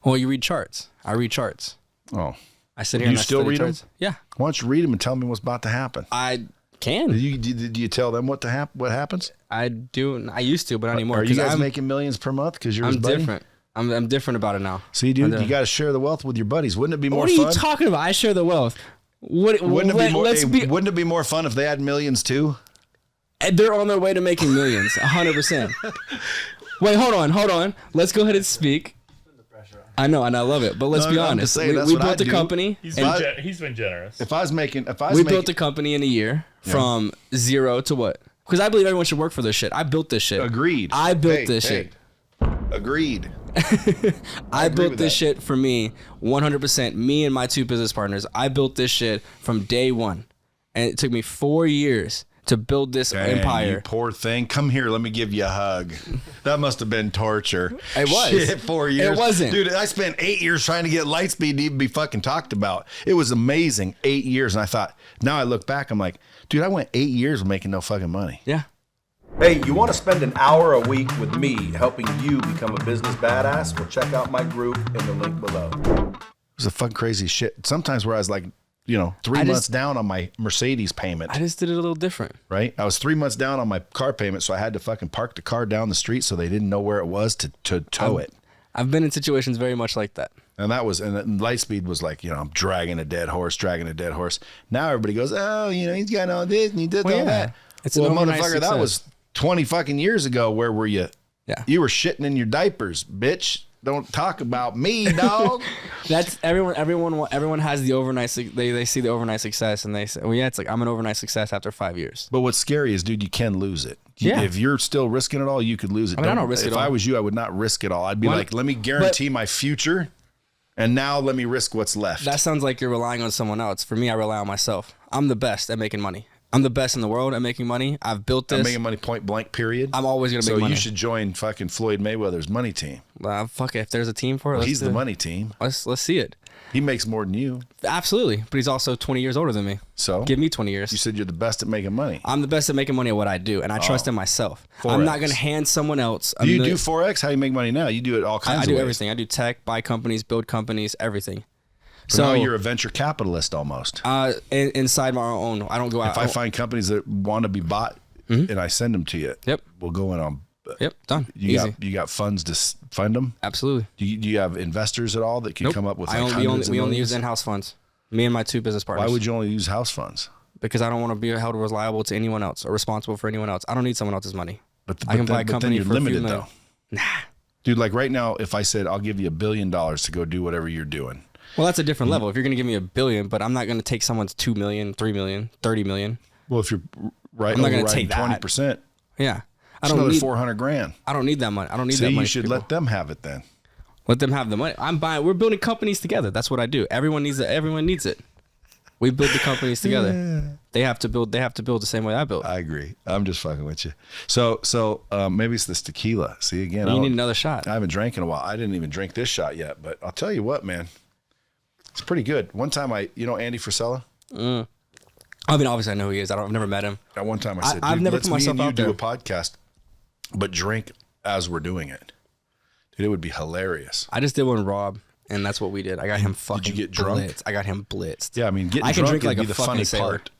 Well, you read charts. I read charts. Oh, I sit here. You and still read them? Yeah. Why don't you read them and tell me what's about to happen? I can. Do you tell them what happens? I do. I used to, but not anymore. Are you guys making millions per month because you're his buddy? Different. I'm different about it now. See, dude, you got to share the wealth with your buddies. Wouldn't it be more fun? fun? What are you talking about? I share the wealth. Wouldn't it be more fun if they had millions too? They're on their way to making millions, 100%. Wait, hold on. Let's go ahead and speak. I know, and I love it, but let's be honest. We built a company. He's been generous. We built a company in a year from zero to what? Because I believe everyone should work for this shit. I built this shit. Agreed. I built this shit. Agreed. I built this shit for me 100%. Me and my 2 business partners. I built this shit from day one. And it took me 4 years to build this empire. You poor thing. Come here. Let me give you a hug. That must have been torture. It was. Shit, 4 years. It wasn't. Dude, I spent 8 years trying to get Lightspeed to even be fucking talked about. It was amazing. 8 years. And I thought, now I look back, I'm like, dude, I went 8 years making no fucking money. Yeah. Hey, you want to spend an hour a week with me helping you become a business badass? Well, check out my group in the link below. It was a fun, crazy shit. Sometimes where I was like, 3 months down on my Mercedes payment. I just did it a little different. Right? I was 3 months down on my car payment, so I had to fucking park the car down the street so they didn't know where it was to tow it. I've been in situations very much like that. And Lightspeed was like, I'm dragging a dead horse. Now everybody goes, oh, he's got all this and he did all that. It's well, motherfucker, that was 20 fucking years ago, where were you? Yeah. You were shitting in your diapers, bitch. Don't talk about me, dog. That's everyone has the overnight. They see the overnight success and they say, well, yeah, it's like I'm an overnight success after 5 years. But what's scary is, dude, you can lose it. Yeah. If you're still risking it all, you could lose it. I mean, I don't risk it all. If I was you, I would not risk it all. I'd be like, let me guarantee my future, and now let me risk what's left. That sounds like you're relying on someone else. For me, I rely on myself. I'm the best at making money. I'm the best in the world at making money. I've built this. I'm making money point blank, period. I'm always going to make money. So you should join fucking Floyd Mayweather's money team. Fuck it. If there's a team for it, well, he's the money team. Let's see it. He makes more than you. Absolutely. But he's also 20 years older than me. So? Give me 20 years. You said you're the best at making money. I'm the best at making money at what I do, and I trust in myself. Forex. I'm not going to hand someone else. Do you do Forex? How do you make money now? You do it all kinds of ways. I do everything. I do tech, buy companies, build companies, everything. So now you're a venture capitalist almost. Inside my own. I don't go out. If I find companies that want to be bought and I send them to you, we'll go in on. Yep, done. You got funds to fund them? Absolutely. Do you have investors at all that can come up with we only use in-house funds. Me and my two business partners. Why would you only use house funds? Because I don't want to be held reliable to anyone else or responsible for anyone else. I don't need someone else's money. But I can buy a company you're for limited a few million. Nah. Dude, like right now, if I said I'll give you $1 billion to go do whatever you're doing. Well, that's a different level. If you're going to give me $1 billion, but I'm not going to take someone's 2 million, 3 million, 30 million. Well, if you're I'm not going to take that. 20%. Yeah. I don't need $400,000. I don't need that money. I don't need that money. You should let them have it then. Let them have the money. We're building companies together. That's what I do. Everyone needs it. Everyone needs it. We build the companies together. Yeah. They have to build the same way I build. I agree. I'm just fucking with you. So maybe it's this tequila. See, again, you need another shot. I haven't drank in a while. I didn't even drink this shot yet, but I'll tell you what, man. It's pretty good. One time Andy Frisella? I mean, obviously I know who he is. I've never met him. At one time I said, I've never put myself out there. Do a podcast, but drink as we're doing it. Dude, it would be hilarious. I just did one with Rob, and that's what we did. I got him fucking Did you get drunk? blitzed. I got him blitzed. Yeah, I mean, getting drunk would be the funny part.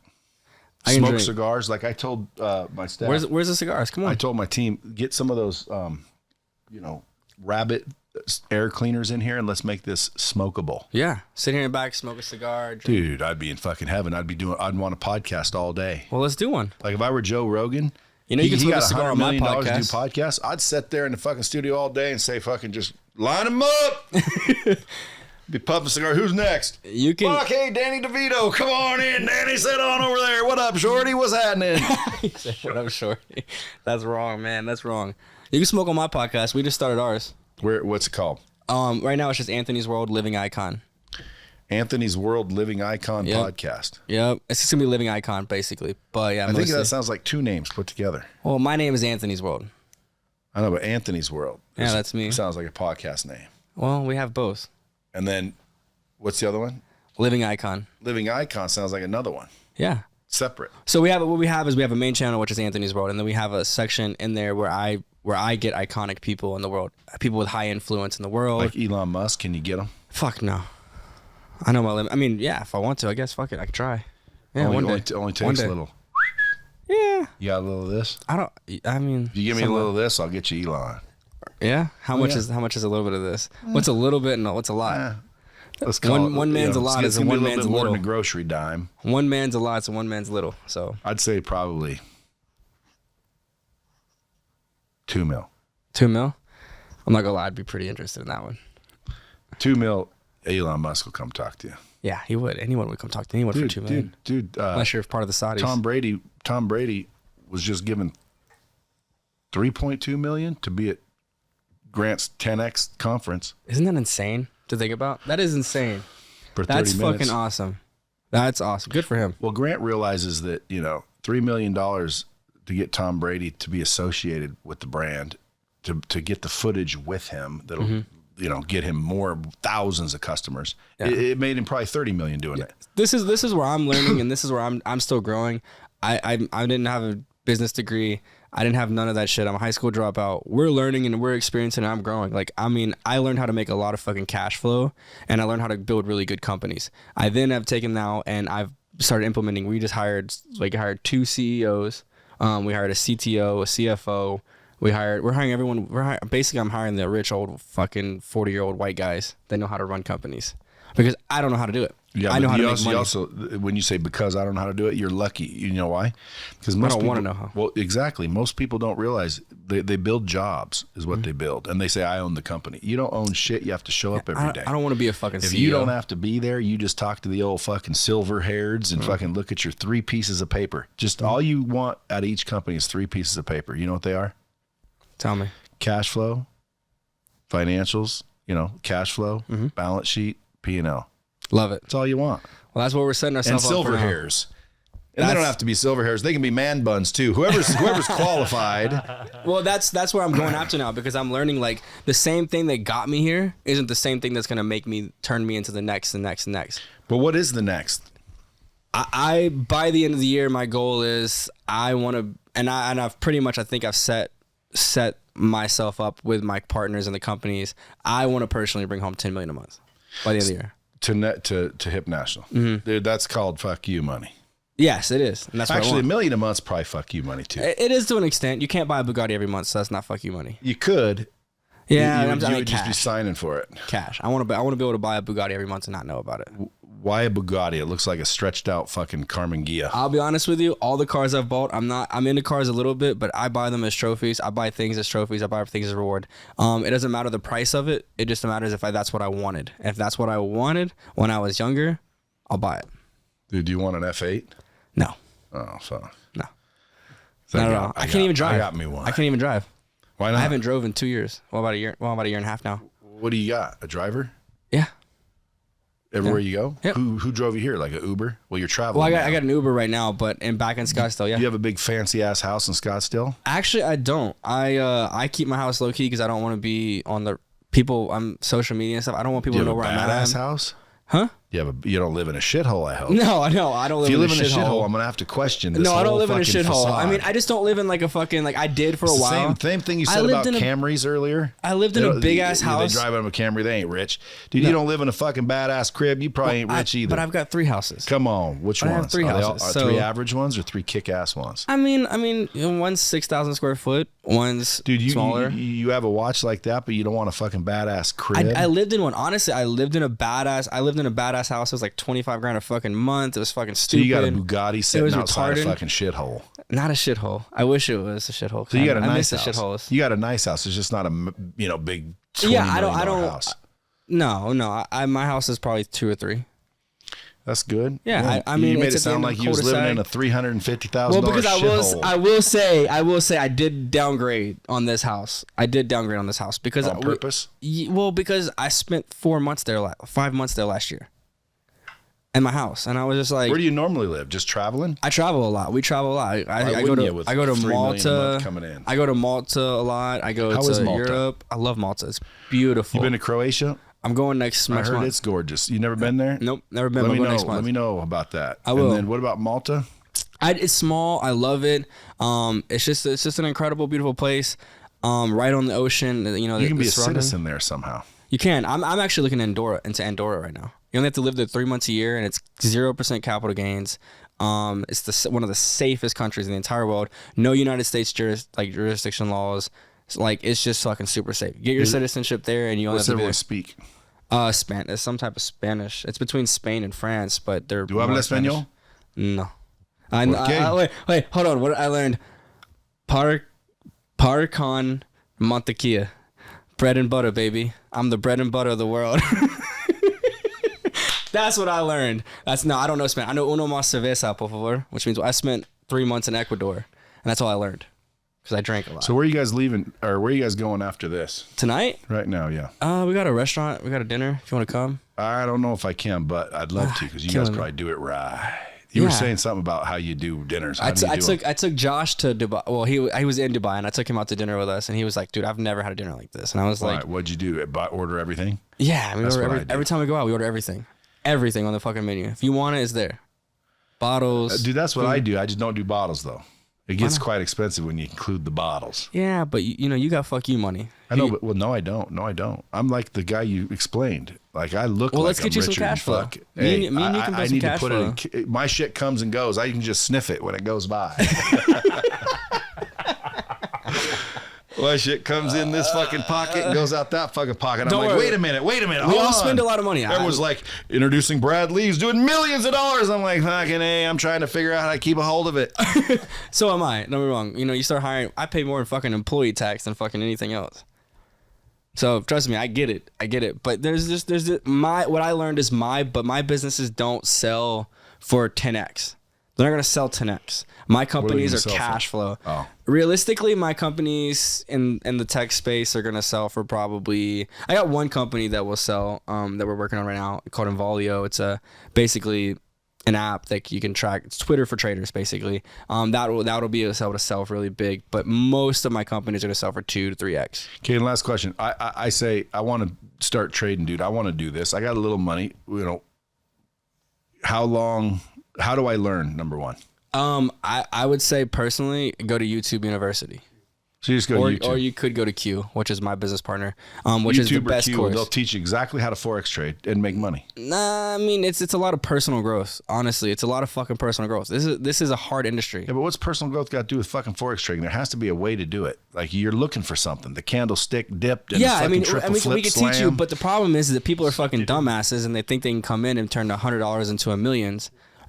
Smoke cigars. Like I told my staff. Where's the cigars? Come on. I told my team, get some of those, rabbit air cleaners in here and let's make this smokable. Yeah. Sit here in the back, smoke a cigar. Drink. Dude, I'd be in fucking heaven. I'd want a podcast all day. Well, let's do one. Like if I were Joe Rogan, you know, you can smoke a cigar on my $100 million podcast. to do podcasts. I'd sit there in the fucking studio all day and say fucking just line them up. Be puffing a cigar. Who's next? You can. Fuck, hey, Danny DeVito. Come on in. Danny, sit on over there. What up, Shorty? What's happening? He said, what up, Shorty? That's wrong, man. That's wrong. You can smoke on my podcast. We just started ours. What's it called? Right now it's just Anthony's World Living Icon. Anthony's World Living Icon podcast. Yep. It's just going to be Living Icon, basically. But yeah, I think that sounds like two names put together. Well, my name is Anthony's World. I know, but Anthony's World. Yeah, that's me. Sounds like a podcast name. Well, we have both. And then, what's the other one? Living Icon. Living Icon sounds like another one. Yeah. Separate. So what we have is we have a main channel, which is Anthony's World, and then we have a section in there where I get iconic people in the world, people with high influence in the world. Like Elon Musk, can you get them? Fuck no. I know my limit. I mean, yeah, if I want to, I guess. Fuck it, I could try. Yeah, only takes a little. Yeah. You got a little of this? I mean. If you give me a little of this, I'll get you Elon. Yeah. How much is a little bit of this? What's a little bit and what's a lot? Let's call one man's a lot is one man's more little. than a grocery dime. One man's a lot, so one man's little. So I'd say probably $2 million. $2 million? I'm not gonna lie, I'd be pretty interested in that one. $2 million, Elon Musk will come talk to you. Yeah, he would. Anyone would come talk to anyone for $2 million. Dude, unless you're part of the Saudis. Tom Brady was just given $3.2 million to be at Grant's 10X conference. Isn't that insane to think about? That is insane. For 30 That's minutes. fucking awesome. That's awesome. Good for him. Well, Grant realizes that, $3 million to get Tom Brady to be associated with the brand, to get the footage with him that'll, get him more thousands of customers. Yeah. It made him probably 30 million doing it. This is where I'm learning, and this is where I'm still growing. I didn't have a business degree. I didn't have none of that shit. I'm a high school dropout. We're learning and we're experiencing and I'm growing. I learned how to make a lot of fucking cash flow, and I learned how to build really good companies. I then have taken now and I've started implementing. We just hired 2 CEOs. We hired a CTO, a CFO. We're hiring everyone. Basically, I'm hiring the rich old fucking 40-year-old white guys that know how to run companies. because I don't know how to do it. Yeah, I know how to make money. You also, when you say because I don't know how to do it, you're lucky. You know why? Because I don't want to know how. Well, exactly. Most people don't realize they build jobs is what they build, and they say I own the company. You don't own shit. You have to show up every day. I don't want to be a fucking CEO. If you don't have to be there, you just talk to the old fucking silver haireds and fucking look at your 3 pieces of paper. Just all you want out of each company is 3 pieces of paper. You know what they are? Tell me. Cash flow, financials. Cash flow, balance sheet, P&L. Love it. That's all you want. Well, that's what we're setting ourselves And up for silver now. hairs. And they don't have to be silver hairs. They can be man buns too. Whoever's qualified. Well, that's where I'm going after now, because I'm learning like the same thing that got me here isn't the same thing that's going to turn me into the next and next and next. But what is the next? I by the end of the year, my goal is I want to, and I've pretty much, I think I've set myself up with my partners in the companies. I want to personally bring home 10 million a month by the end of the year. To Hip National. Dude, that's called fuck you money. Yes, it is. And that's actually $1 million a month's probably fuck you money too. It is to an extent. You can't buy a Bugatti every month, so that's not fuck you money. You could. Yeah, you would just be signing for it. Cash. I want to be able to buy a Bugatti every month and not know about it. Why a Bugatti? It looks like a stretched out fucking Carmen Ghia. I'll be honest with you. All the cars I've bought, I'm into cars a little bit, but I buy them as trophies. I buy things as trophies. I buy things as reward. It doesn't matter the price of it. It just matters if that's what I wanted. If that's what I wanted when I was younger, I'll buy it. Dude, do you want an F8? No. Oh, fuck. No. Not at all. I can't even drive. I got me one. I can't even drive. Why not? I haven't drove in 2 years. Well, about a year. Well, about a year and a half now. What do you got? A driver? Yeah. Everywhere you go? Yep. Who drove you here? Like an Uber? Well, you're traveling. Well, I got an Uber right now, but back in Scottsdale, yeah. Do you have a big fancy ass house in Scottsdale? Actually, I don't. I keep my house low key because I don't want to be on the people. I'm social media and stuff. I don't want people to know where I'm at. Badass house? Huh? You don't live in a shithole, I hope. No, I don't live in a shithole. If you live in a shithole, I'm gonna have to question this. No, I don't live in a fucking shithole. facade. I mean, I just don't live in like a fucking I did for a while. Same thing you said about Camrys earlier. I lived in a big ass house. They drive out of a Camry. They ain't rich, dude. No. You don't live in a fucking badass crib. You probably ain't rich either. But I've got 3 houses. Come on, which ones? I have 3 houses. Are 3 average ones or 3 kick ass ones? I mean, one's 6,000 square foot. One's smaller. You have a watch like that, but you don't want a fucking badass crib. I lived in one. Honestly, I lived in a badass house. It was like $25,000 a fucking month. It was fucking stupid. So you got a Bugatti sitting outside a fucking shithole. Not a shithole. I wish it was a shithole. So you got a nice house. You got a nice house. It's just not a big $20 million house. No. My house is probably 2 or 3. That's good. Yeah, I mean, you made it sound like you was living in a $350,000 well, because shithole. I will say I did downgrade on this house. Because on purpose. Because I spent 5 months there last year, in my house, and I was just like, where do you normally live? Just traveling? I travel a lot. We travel a lot. I go to Malta. Coming in. I go to Malta a lot. I go to Europe. I love Malta. It's beautiful. You been to Croatia? I'm going next month. I heard it's gorgeous. You never been there? Nope, never been. Let me know about that. I will. And then what about Malta? It's small. I love it. It's just an incredible, beautiful place. Right on the ocean. You can be a citizen there somehow. You can. I'm actually looking into Andorra right now. You only have to live there 3 months a year, and it's 0% capital gains. It's one of the safest countries in the entire world. No United States jurisdiction laws. It's just fucking super safe. Get your citizenship there, and you only have to everyone speak? Spanish. Some type of Spanish. It's between Spain and France, but they're. Do you habla español? No. Wait, hold on. What I learned? Par con mantequilla. Bread and butter, baby. I'm the bread and butter of the world. That's what I learned. I don't know Spanish. I know uno más cerveza, por favor, which means I spent 3 months in Ecuador, and that's all I learned. Because I drank a lot. So where are you guys leaving, or where are you guys going after this? Tonight? Right now, yeah. We got a restaurant. We got a dinner. If you want to come. I don't know if I can, but I'd love to, because you guys probably do it right. You were saying something about how you do dinners. I took Josh to Dubai. Well, he was in Dubai, and I took him out to dinner with us, and he was like, "Dude, I've never had a dinner like this." And I was like, "What'd you do? Order everything?" Yeah, every time we go out, we order everything on the fucking menu. If you want it, it's there. Bottles. Dude, that's what I do. I just don't do bottles though. It gets quite expensive when you include the bottles. Yeah, but you got fuck you money. I know, but no, I don't. I'm like the guy you explained. Like I look. Well, like let's get you some cash flow. Hey, me and you can build some cash flow. My shit comes and goes. I can just sniff it when it goes by. My shit comes in this fucking pocket and goes out that fucking pocket. I'm like, wait a minute. We all spend a lot of money. Everyone's like, introducing Brad Lee, he's doing millions of dollars. I'm like, fucking A, I'm trying to figure out how to keep a hold of it. So am I. Don't get me wrong. You know, you start hiring. I pay more in fucking employee tax than fucking anything else. So trust me, I get it. But what I learned is my businesses don't sell for 10x. They're not gonna sell 10x. My companies are cash flow. Oh. Realistically, my companies in the tech space are gonna sell for probably. I got one company that will sell that we're working on right now called Involio. It's basically an app that you can track. It's Twitter for traders, basically. That'll be able to sell really big, but most of my companies are gonna sell for 2 to 3x. Okay, and last question. I say I want to start trading, dude. I want to do this. I got a little money. You know, how do I learn? Number one. I would say personally, go to YouTube University. So you just go to YouTube. Or you could go to Q, which is my business partner, which is the best Q, course. They'll teach you exactly how to forex trade and make money. Nah, I mean it's a lot of personal growth. Honestly, it's a lot of fucking personal growth. This is a hard industry. Yeah, but what's personal growth got to do with fucking forex trading? There has to be a way to do it. Like you're looking for something. The candlestick dipped and triple flip we can slam. teach you, but the problem is that people are fucking dumbasses and they think they can come in and turn $100 into $1 million.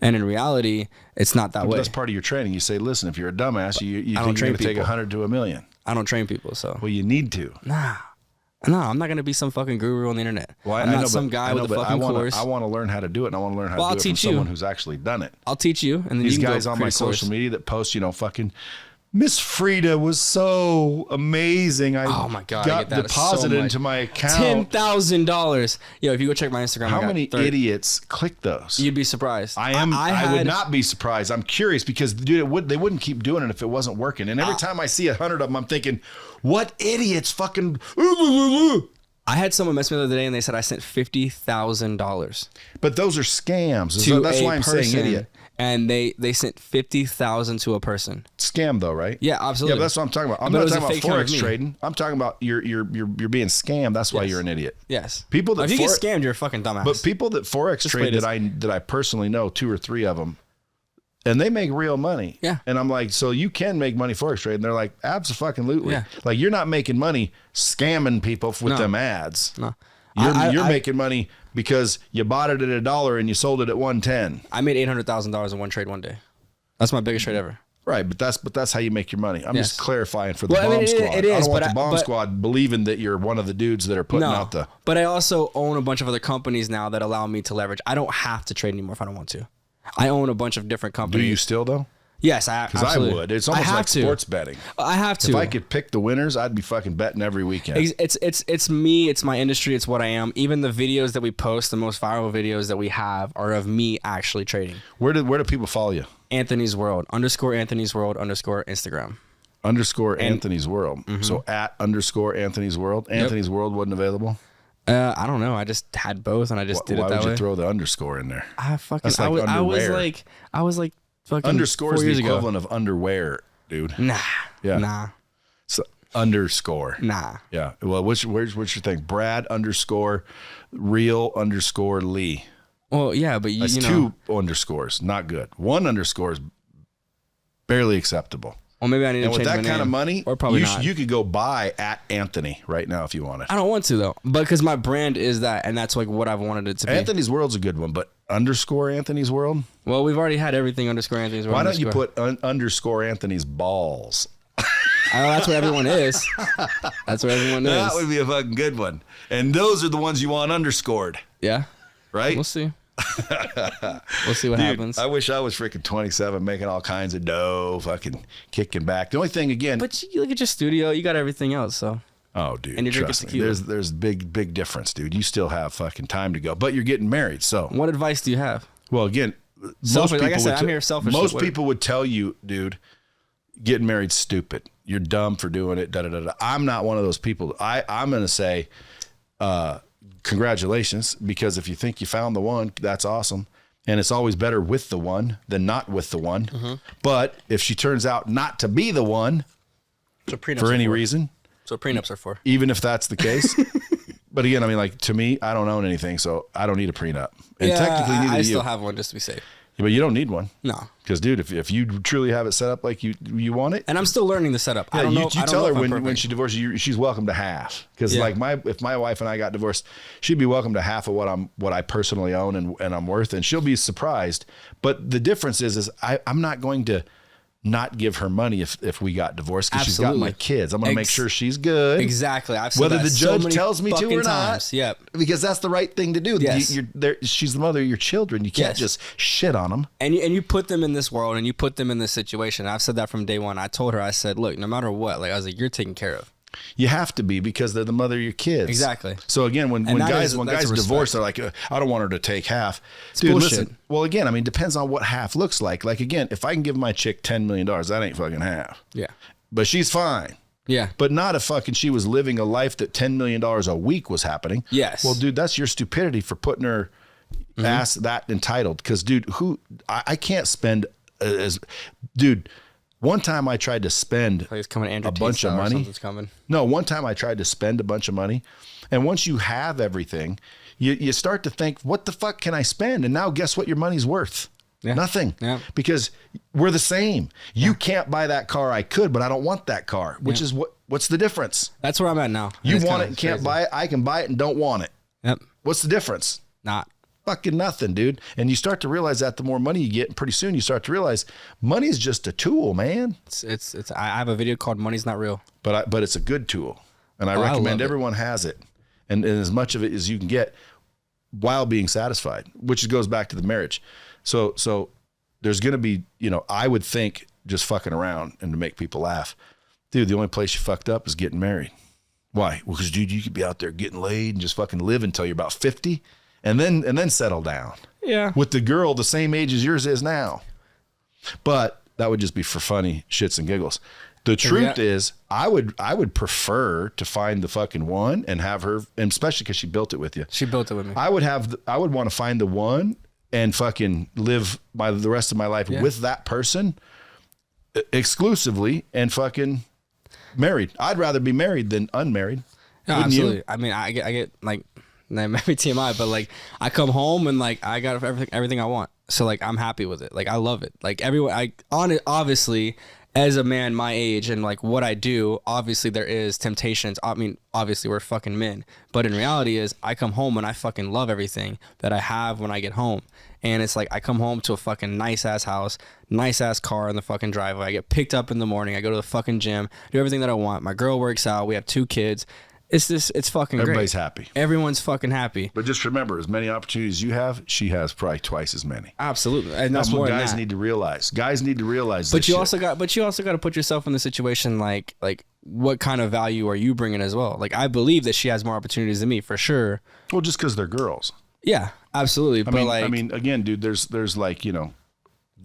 And in reality, it's not that way. That's part of your training. You say, listen, if you're a dumbass, you think you're going to take 100 to $1 million. I don't train people, so. Well, you need to. Nah, I'm not going to be some fucking guru on the internet. Well, I'm not some guy with a fucking course. I want to learn how to do it, and I want to learn how to do it from someone who's actually done it. I'll teach you, and then these you can guys go on my create a course. social media that post, fucking Miss Frida was so amazing. Oh my God, got I get that deposited so into my account. $10,000. Yo, if you go check my Instagram, how many idiots click those? You'd be surprised. I would not be surprised. I'm curious because dude, they wouldn't keep doing it if it wasn't working. And every time I see 100 of them, I'm thinking, what idiots fucking. I had someone mess me the other day and they said I sent $50,000. But those are scams. That's why I'm saying idiot. And they sent $50,000 to a person. Scam though, right? Yeah, absolutely. Yeah, but that's what I'm talking about. I'm not talking about forex trading. I'm talking about you're being scammed. That's why you're an idiot. Yes. People that if you get scammed, you're a fucking dumbass. But people that forex trade that I personally know, 2 or 3 of them, and they make real money. Yeah. And I'm like, so you can make money forex trade? And they're like, absolutely. Yeah. Like you're not making money scamming people with them ads. No. You're making money because you bought it at $1 and you sold it at $1.10. I made $800,000 in one trade one day. That's my biggest trade ever. Right, but that's how you make your money. I'm just clarifying for the bomb squad. It is, I don't want the bomb squad believing that you're one of the dudes that are putting out the. But I also own a bunch of other companies now that allow me to leverage. I don't have to trade anymore if I don't want to. I own a bunch of different companies. Do you still though? Yes, because I would. It's almost like sports betting. I have to. If I could pick the winners, I'd be fucking betting every weekend. It's me. It's my industry. It's what I am. Even the videos that we post, the most viral videos that we have, are of me actually trading. Where do people follow you? AnthonysWorld _ AnthonysWorld _ Instagram. _AnthonysWorld. Mm-hmm. So at _AnthonysWorld. Anthony's World wasn't available. I don't know. I just had both, and I just did it that way. Why would you throw the underscore in there? I was like. Fucking underscore is the equivalent ago. of underwear, dude. Nah. Yeah. Nah. So underscore. Nah. Yeah. Well, what's your thing? Brad _ real _ Lee. Well, yeah, but that's you know, 2 underscores. Not good. 1 underscore is barely acceptable. Well, maybe I need to change my name. And with that kind of money, or probably not. You could go buy at Anthony right now if you want it. I don't want to though, because my brand is that, and that's like what I've wanted it to be. Anthony's World's a good one, but _ Anthony's World. Well, we've already had everything _ Anthony's World. Why don't you put _ Anthony's balls? That's what everyone is. That's what everyone is. That would be a fucking good one. And those are the ones you want underscored. Yeah. Right? We'll see. We'll see what happens. I wish I was freaking 27 making all kinds of dough, fucking kicking back. The only thing, again. But you look at your studio, you got everything else, so. Oh, dude. And you're drinking tequila. There's big difference, dude. You still have fucking time to go, but you're getting married, so. What advice do you have? Well, again, most people would tell you, dude, getting married's stupid. You're dumb for doing it. I'm not one of those people. I'm going to say, congratulations, because if you think you found the one, that's awesome. And it's always better with the one than not with the one. Mm-hmm. But if she turns out not to be the one for any reason. So prenups are for. Even if that's the case. But again, I mean, like, to me, I don't own anything, so I don't need a prenup. And technically, neither do you. I still have one just to be safe. But you don't need one. No. Because, dude, if you truly have it set up like you want it. And I'm still learning the setup. Yeah, I don't know. You tell her when she divorces you, she's welcome to half. Because if my wife and I got divorced, she'd be welcome to half of what I personally own and I'm worth, and she'll be surprised. But the difference is I'm not going to not give her money if we got divorced, because she's got my kids. I'm going to make sure she's good. Exactly. I've said whether that the so judge many tells me to or times. not. Yep. Because that's the right thing to do. Yes. She's the mother of your children. You can't just shit on them. And you put them in this world, and you put them in this situation. I've said that from day one. I told her, I said, look, no matter what, like I was like, you're taken care of. You have to be, because they're the mother of your kids. Exactly. So again, when guys divorce, they're like, I don't want her to take half. Dude, bullshit. Listen. Well, again, I mean, depends on what half looks like. Like, again, if I can give my chick $10 million, that ain't fucking half. Yeah. But she's fine. Yeah. But not if fucking she was living a life that $10 million a week was happening. Yes. Well, dude, that's your stupidity for putting her ass that entitled. Because, dude, I can't spend dude. One time I tried to spend a bunch of money. No, one time I tried to spend a bunch of money. And once you have everything, you start to think, what the fuck can I spend? And now guess what your money's worth? Yeah. Nothing. Yeah. Because we're the same. You can't buy that car. I could, but I don't want that car, which is what's the difference? That's where I'm at now. You want it and can't buy it. I can buy it and don't want it. Yep. What's the difference? Not. Fucking nothing, dude. And you start to realize that the more money you get, and pretty soon you start to realize money is just a tool, man. I have a video called "Money's Not Real," but it's a good tool, and I recommend everyone has it, and as much of it as you can get while being satisfied, which goes back to the marriage. So there's gonna be, I would think, just fucking around and to make people laugh, dude. The only place you fucked up is getting married. Why? Well, because dude, you could be out there getting laid and just fucking live until you're about 50. And then settle down. Yeah. With the girl the same age as yours is now. But that would just be for funny shits and giggles. The truth is, I would prefer to find the fucking one and have her, and especially because she built it with you. She built it with me. I would want to find the one and fucking live the rest of my life with that person exclusively and fucking married. I'd rather be married than unmarried. No, absolutely. You? I mean, I get like, maybe TMI, but like I come home and like I got everything I want. So like I'm happy with it. Like I love it. Like everyone, obviously as a man my age and like what I do, obviously there is temptations. I mean, obviously we're fucking men, but in reality is I come home and I fucking love everything that I have when I get home. And it's like I come home to a fucking nice ass house, nice ass car in the fucking driveway. I get picked up in the morning. I go to the fucking gym, do everything that I want. My girl works out. We have 2 kids. It's fucking great. Everybody's happy. Everyone's fucking happy. But just remember, as many opportunities you have, she has probably twice as many. Absolutely. And that's what guys need to realize. Guys need to realize But you also got to put yourself in the situation like what kind of value are you bringing as well? Like I believe that she has more opportunities than me for sure. Well, just because they're girls. Yeah, absolutely. I mean, again, dude, there's like,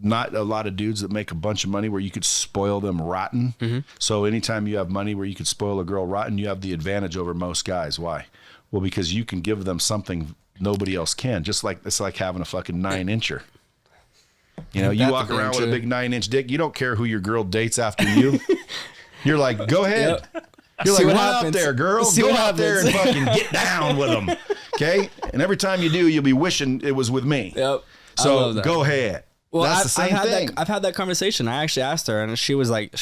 not a lot of dudes that make a bunch of money where you could spoil them rotten. Mm-hmm. So anytime you have money where you could spoil a girl rotten, you have the advantage over most guys. Why? Well, because you can give them something nobody else can. Just like it's like having a fucking 9-incher. You walk around with a big 9-inch dick. You don't care who your girl dates after you. You're like, go ahead. Yep. You're like, run out there, girl. Go out there and fucking get down with them. Okay? And every time you do, you'll be wishing it was with me. Yep. So go ahead. Well, that's the same thing. I've had that conversation. I actually asked her, and she was like,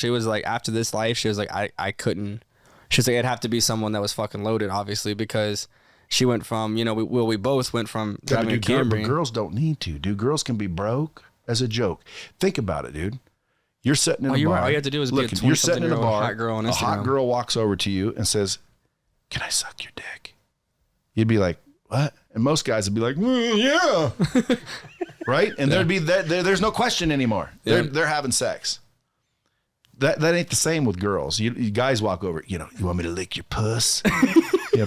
after this life, she was like, I couldn't. She was like, it'd have to be someone that was fucking loaded, obviously, because she went from, we both went from driving a Camry. But girls don't need to, dude. Girls can be broke as a joke. Think about it, dude. You're sitting in a bar. All you have to do is be a 20-something-year-old hot girl on Instagram. A hot girl walks over to you and says, "Can I suck your dick?" You'd be like, "What?" And most guys would be like, "Yeah." Right? And there'd be there's no question anymore. Yeah. They're having sex. That ain't the same with girls. You guys walk over, you want me to lick your puss?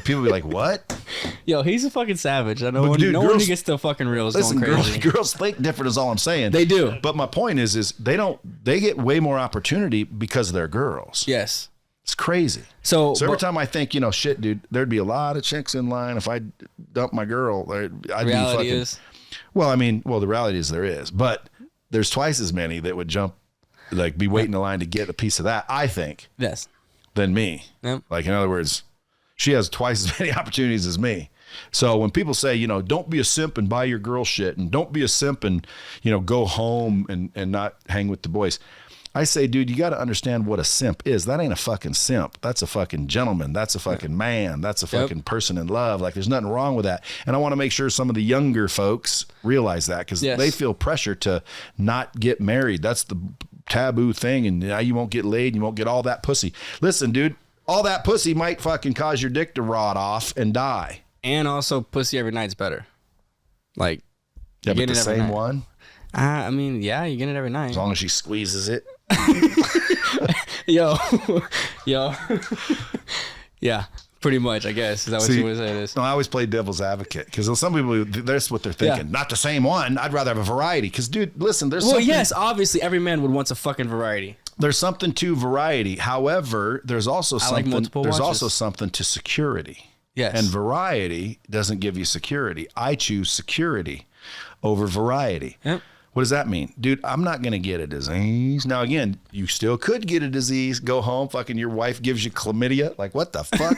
People be like, what? Yo, he's a fucking savage. I know when he gets to fucking real is going crazy. Girls think different is all I'm saying. They do. But my point is they get way more opportunity because they're girls. Yes. It's crazy. So every time I think, shit, dude, there'd be a lot of chicks in line if I dumped my girl. I'd be fucking... Well, the reality is there is, but there's twice as many that would jump, like be waiting in line to get a piece of that, I think. Yes. Than me. Yep. Like, in other words, she has twice as many opportunities as me. So when people say, don't be a simp and buy your girl shit, and don't be a simp and, go home and not hang with the boys, I say, dude, you got to understand what a simp is. That ain't a fucking simp. That's a fucking gentleman. That's a fucking man. That's a fucking person in love. Like, there's nothing wrong with that. And I want to make sure some of the younger folks realize that, because they feel pressure to not get married. That's the taboo thing. And now you won't get laid. You won't get all that pussy. Listen, dude, all that pussy might fucking cause your dick to rot off and die. And also, pussy every night's better. Like, yeah, but the same one? I mean, yeah, you get it every night. As long as she squeezes it. yo. Yeah, pretty much, I guess. Is that what you want to say this? No, I always play devil's advocate, because some people, that's what they're thinking. Not the same one. I'd rather have a variety. Because, dude, listen, there's something. Well, yes, obviously, every man would want a fucking variety. There's something to variety. However, there's also something. There's also something to security. Yes. And variety doesn't give you security. I choose security over variety. Yep. What does that mean? Dude, I'm not going to get a disease. Now, again, you still could get a disease, go home, fucking your wife gives you chlamydia. Like, what the fuck?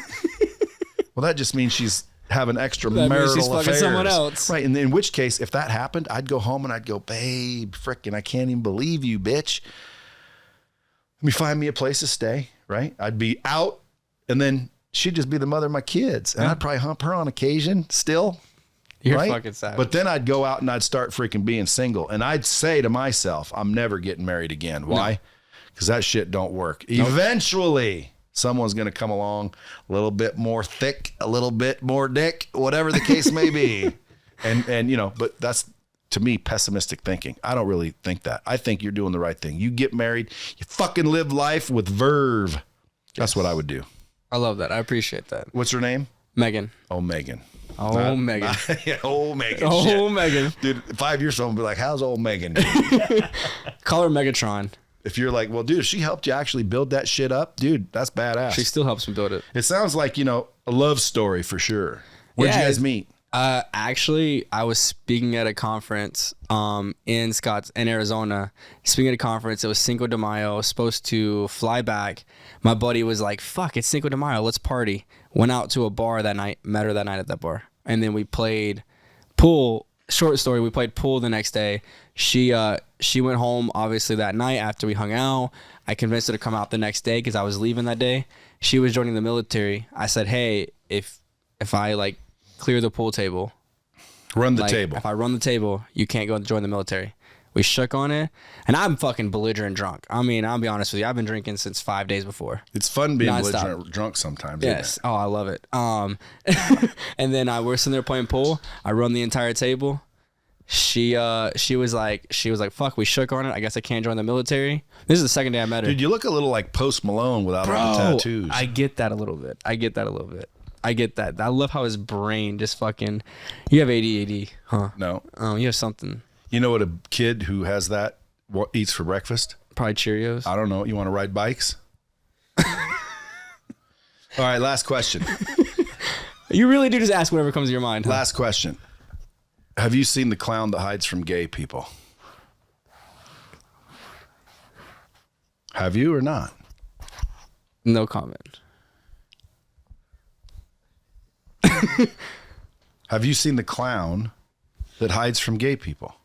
Well, that just means she's having extramarital she's affairs. fucking someone else. Right. And in which case, if that happened, I'd go home and I'd go, babe, frickin', I can't even believe you, bitch. Let me find me a place to stay, right? I'd be out, and then she'd just be the mother of my kids. And I'd probably hump her on occasion still. You're right? fucking savage. But then I'd go out and I'd start freaking being single. And I'd say to myself, I'm never getting married again. Why? Because that shit don't work. Nope. Eventually, someone's going to come along a little bit more thick, a little bit more dick, whatever the case may be. And but that's, to me, pessimistic thinking. I don't really think that. I think you're doing the right thing. You get married, you fucking live life with verve. That's what I would do. I love that. I appreciate that. What's her name? Megan. Oh, Megan. Oh, Megan. Old Megan. Oh, shit. Megan. Dude, 5 years from now, I'll be like, how's old Megan? Call her Megatron. If you're like, well, dude, if she helped you actually build that shit up, dude, that's badass. She still helps me build it. It sounds like, a love story for sure. Where'd you guys meet? Actually, I was speaking at a conference in Arizona. Speaking at a conference, it was Cinco de Mayo. I was supposed to fly back. My buddy was like, fuck, it's Cinco de Mayo, let's party. Went out to a bar that night, met her that night at that bar. And then we played pool. Short story, we played pool the next day. She went home, obviously, that night after we hung out. I convinced her to come out the next day because I was leaving that day. She was joining the military. I said, hey, if I, clear the pool table. Run the table. If I run the table, you can't go and join the military. We shook on it, and I'm fucking belligerent drunk. I mean, I'll be honest with you. I've been drinking since 5 days before. It's fun being belligerent drunk sometimes. Yes. Isn't it? Oh, I love it. And then we're sitting there playing pool. I run the entire table. She was like, fuck, we shook on it. I guess I can't join the military. This is the second day I met her. Dude, you look a little like Post Malone without all the tattoos. I get that a little bit. I get that. I love how his brain just fucking. You have ADD, huh? No. Oh, you have something. You know what a kid who has that eats for breakfast? Probably Cheerios. I don't know. You want to ride bikes? All right, last question. You really do just ask whatever comes to your mind. Huh? Last question. Have you seen the clown that hides from gay people? Have you or not? No comment. Have you seen the clown that hides from gay people?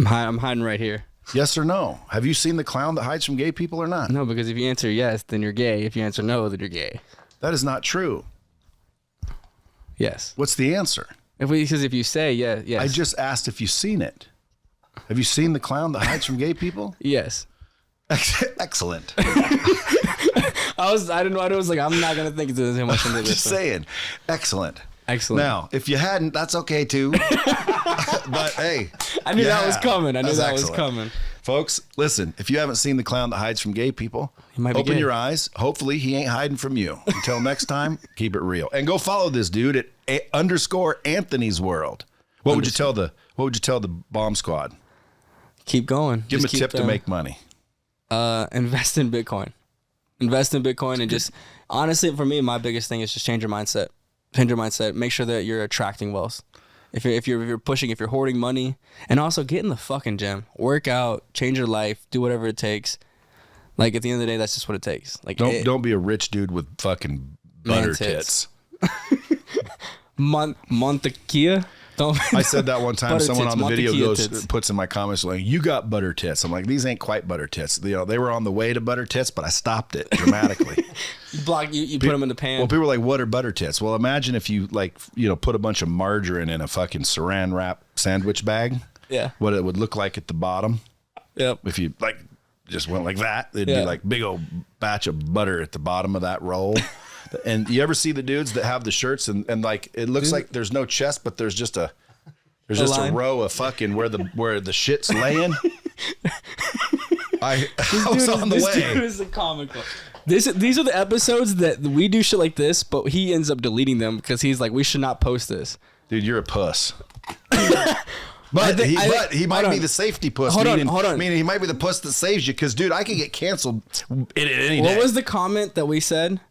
I'm hiding right here. Yes or no? Have you seen the clown that hides from gay people or not? No, because if you answer yes, then you're gay. If you answer no, then you're gay. That is not true. Yes. What's the answer? Because if you say yes. I just asked if you've seen it. Have you seen the clown that hides from gay people? Yes. Excellent. I didn't know. I was like, I'm not gonna think too much into this. Just saying. Excellent. Excellent. Now, if you hadn't, that's okay too. But hey, I knew that was coming. I knew that was coming. Folks, listen, if you haven't seen the clown that hides from gay people, open your eyes. Hopefully he ain't hiding from you. Until next time, keep it real. And go follow this dude at _AnthonysWorld. What would you tell the bomb squad? Keep going. Give them a tip to make money. Invest in Bitcoin. Invest in Bitcoin and just honestly, for me, my biggest thing is just change your mindset. Change your mindset. Make sure that you're attracting wealth. If you're pushing, if you're hoarding money, and also get in the fucking gym, work out, change your life, do whatever it takes. Like at the end of the day, that's just what it takes. Like don't be a rich dude with fucking butter tits. Montequilla. Don't. I said that one time. Butter Someone tits, on the video Montequilla goes, tits. puts in my comments like, "You got butter tits." I'm like, "These ain't quite butter tits." You know, they were on the way to butter tits, but I stopped it dramatically. You put them in the pan. Well, people are like, "What are butter tits?" Well, imagine if you like, you know, put a bunch of margarine in a fucking saran wrap sandwich bag. Yeah. What it would look like at the bottom. Yep. If you like just went like that, it'd be Yeah. like big old batch of butter at the bottom of that roll. And you ever see the dudes that have the shirts and like it looks like there's no chest, but there's just a line. row of fucking where the shit's laying. I was on the This way. dude is a comical. These are the episodes that we do shit like this, but he ends up deleting them because he's like, we should not post this. Dude, you're a puss. But he might be the safety puss. Hold meaning, on. Meaning he might be the puss that saves you. Because, dude, I could get canceled any day. What was the comment that we said?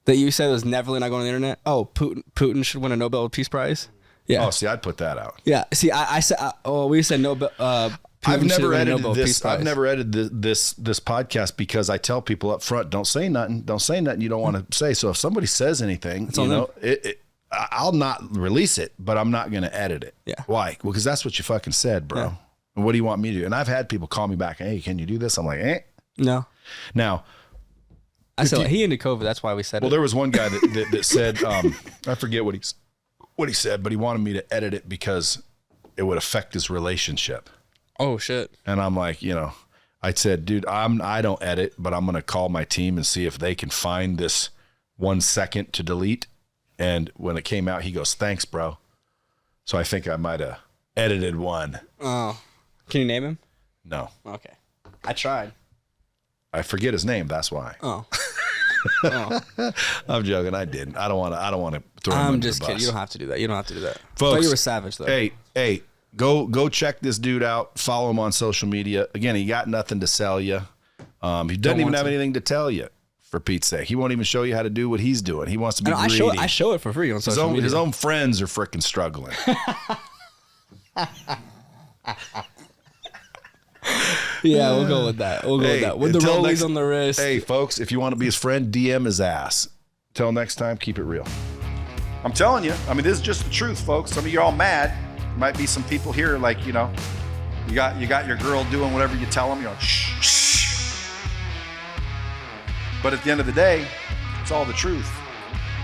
That you said was never not going on the internet? Oh, Putin should win a Nobel Peace Prize? Yeah. Oh, see, I'd put that out. Yeah. See, I said, we said Nobel. I've never edited Nobel Peace this. Prize. I've never edited this podcast because I tell people up front, don't say nothing. Don't say nothing you don't want to say. So if somebody says anything, you know, I'll not release it, but I'm not going to edit it. Yeah. Why? Well, because that's what you fucking said, bro. Yeah. And what do you want me to do? And I've had people call me back. Hey, can you do this? I'm like, No. Now, I said he into COVID. That's why we said well, it. there was one guy that said, I forget what he said, but he wanted me to edit it because it would affect his relationship. Oh shit. And I'm like, you know, I said, dude, I don't edit, but I'm going to call my team and see if they can find this 1 second to delete. And when it came out, he goes, thanks, bro. So I think I might have edited one. Oh. Can you name him? No, Okay. I tried. I forget his name. That's why. Oh. I'm joking. I didn't. I don't want to throw him I'm under just the kidding. bus. You don't have to do that. You don't have to do that. Folks, But you were savage though. Hey, go check this dude out. Follow him on social media. Again, he got nothing to sell you. He doesn't even have anything to tell you. For Pete's sake, he won't even show you how to do what he's doing. He wants to be greedy. I show it for free on social media. His own friends are freaking struggling. Yeah, we'll go with that. We'll go with that. With the until rollies on the wrist. Hey, folks, if you want to be his friend, DM his ass. Till next time, keep it real. I'm telling you. I mean, this is just the truth, folks. Some of you are all mad. There might be some people here like, you know, you got your girl doing whatever you tell them. You know, shh, shh. But at the end of the day, it's all the truth.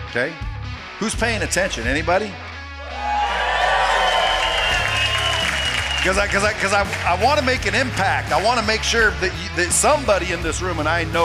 Okay? Who's paying attention? Anybody? Because I want to make an impact. I want to make sure that somebody in this room, and I know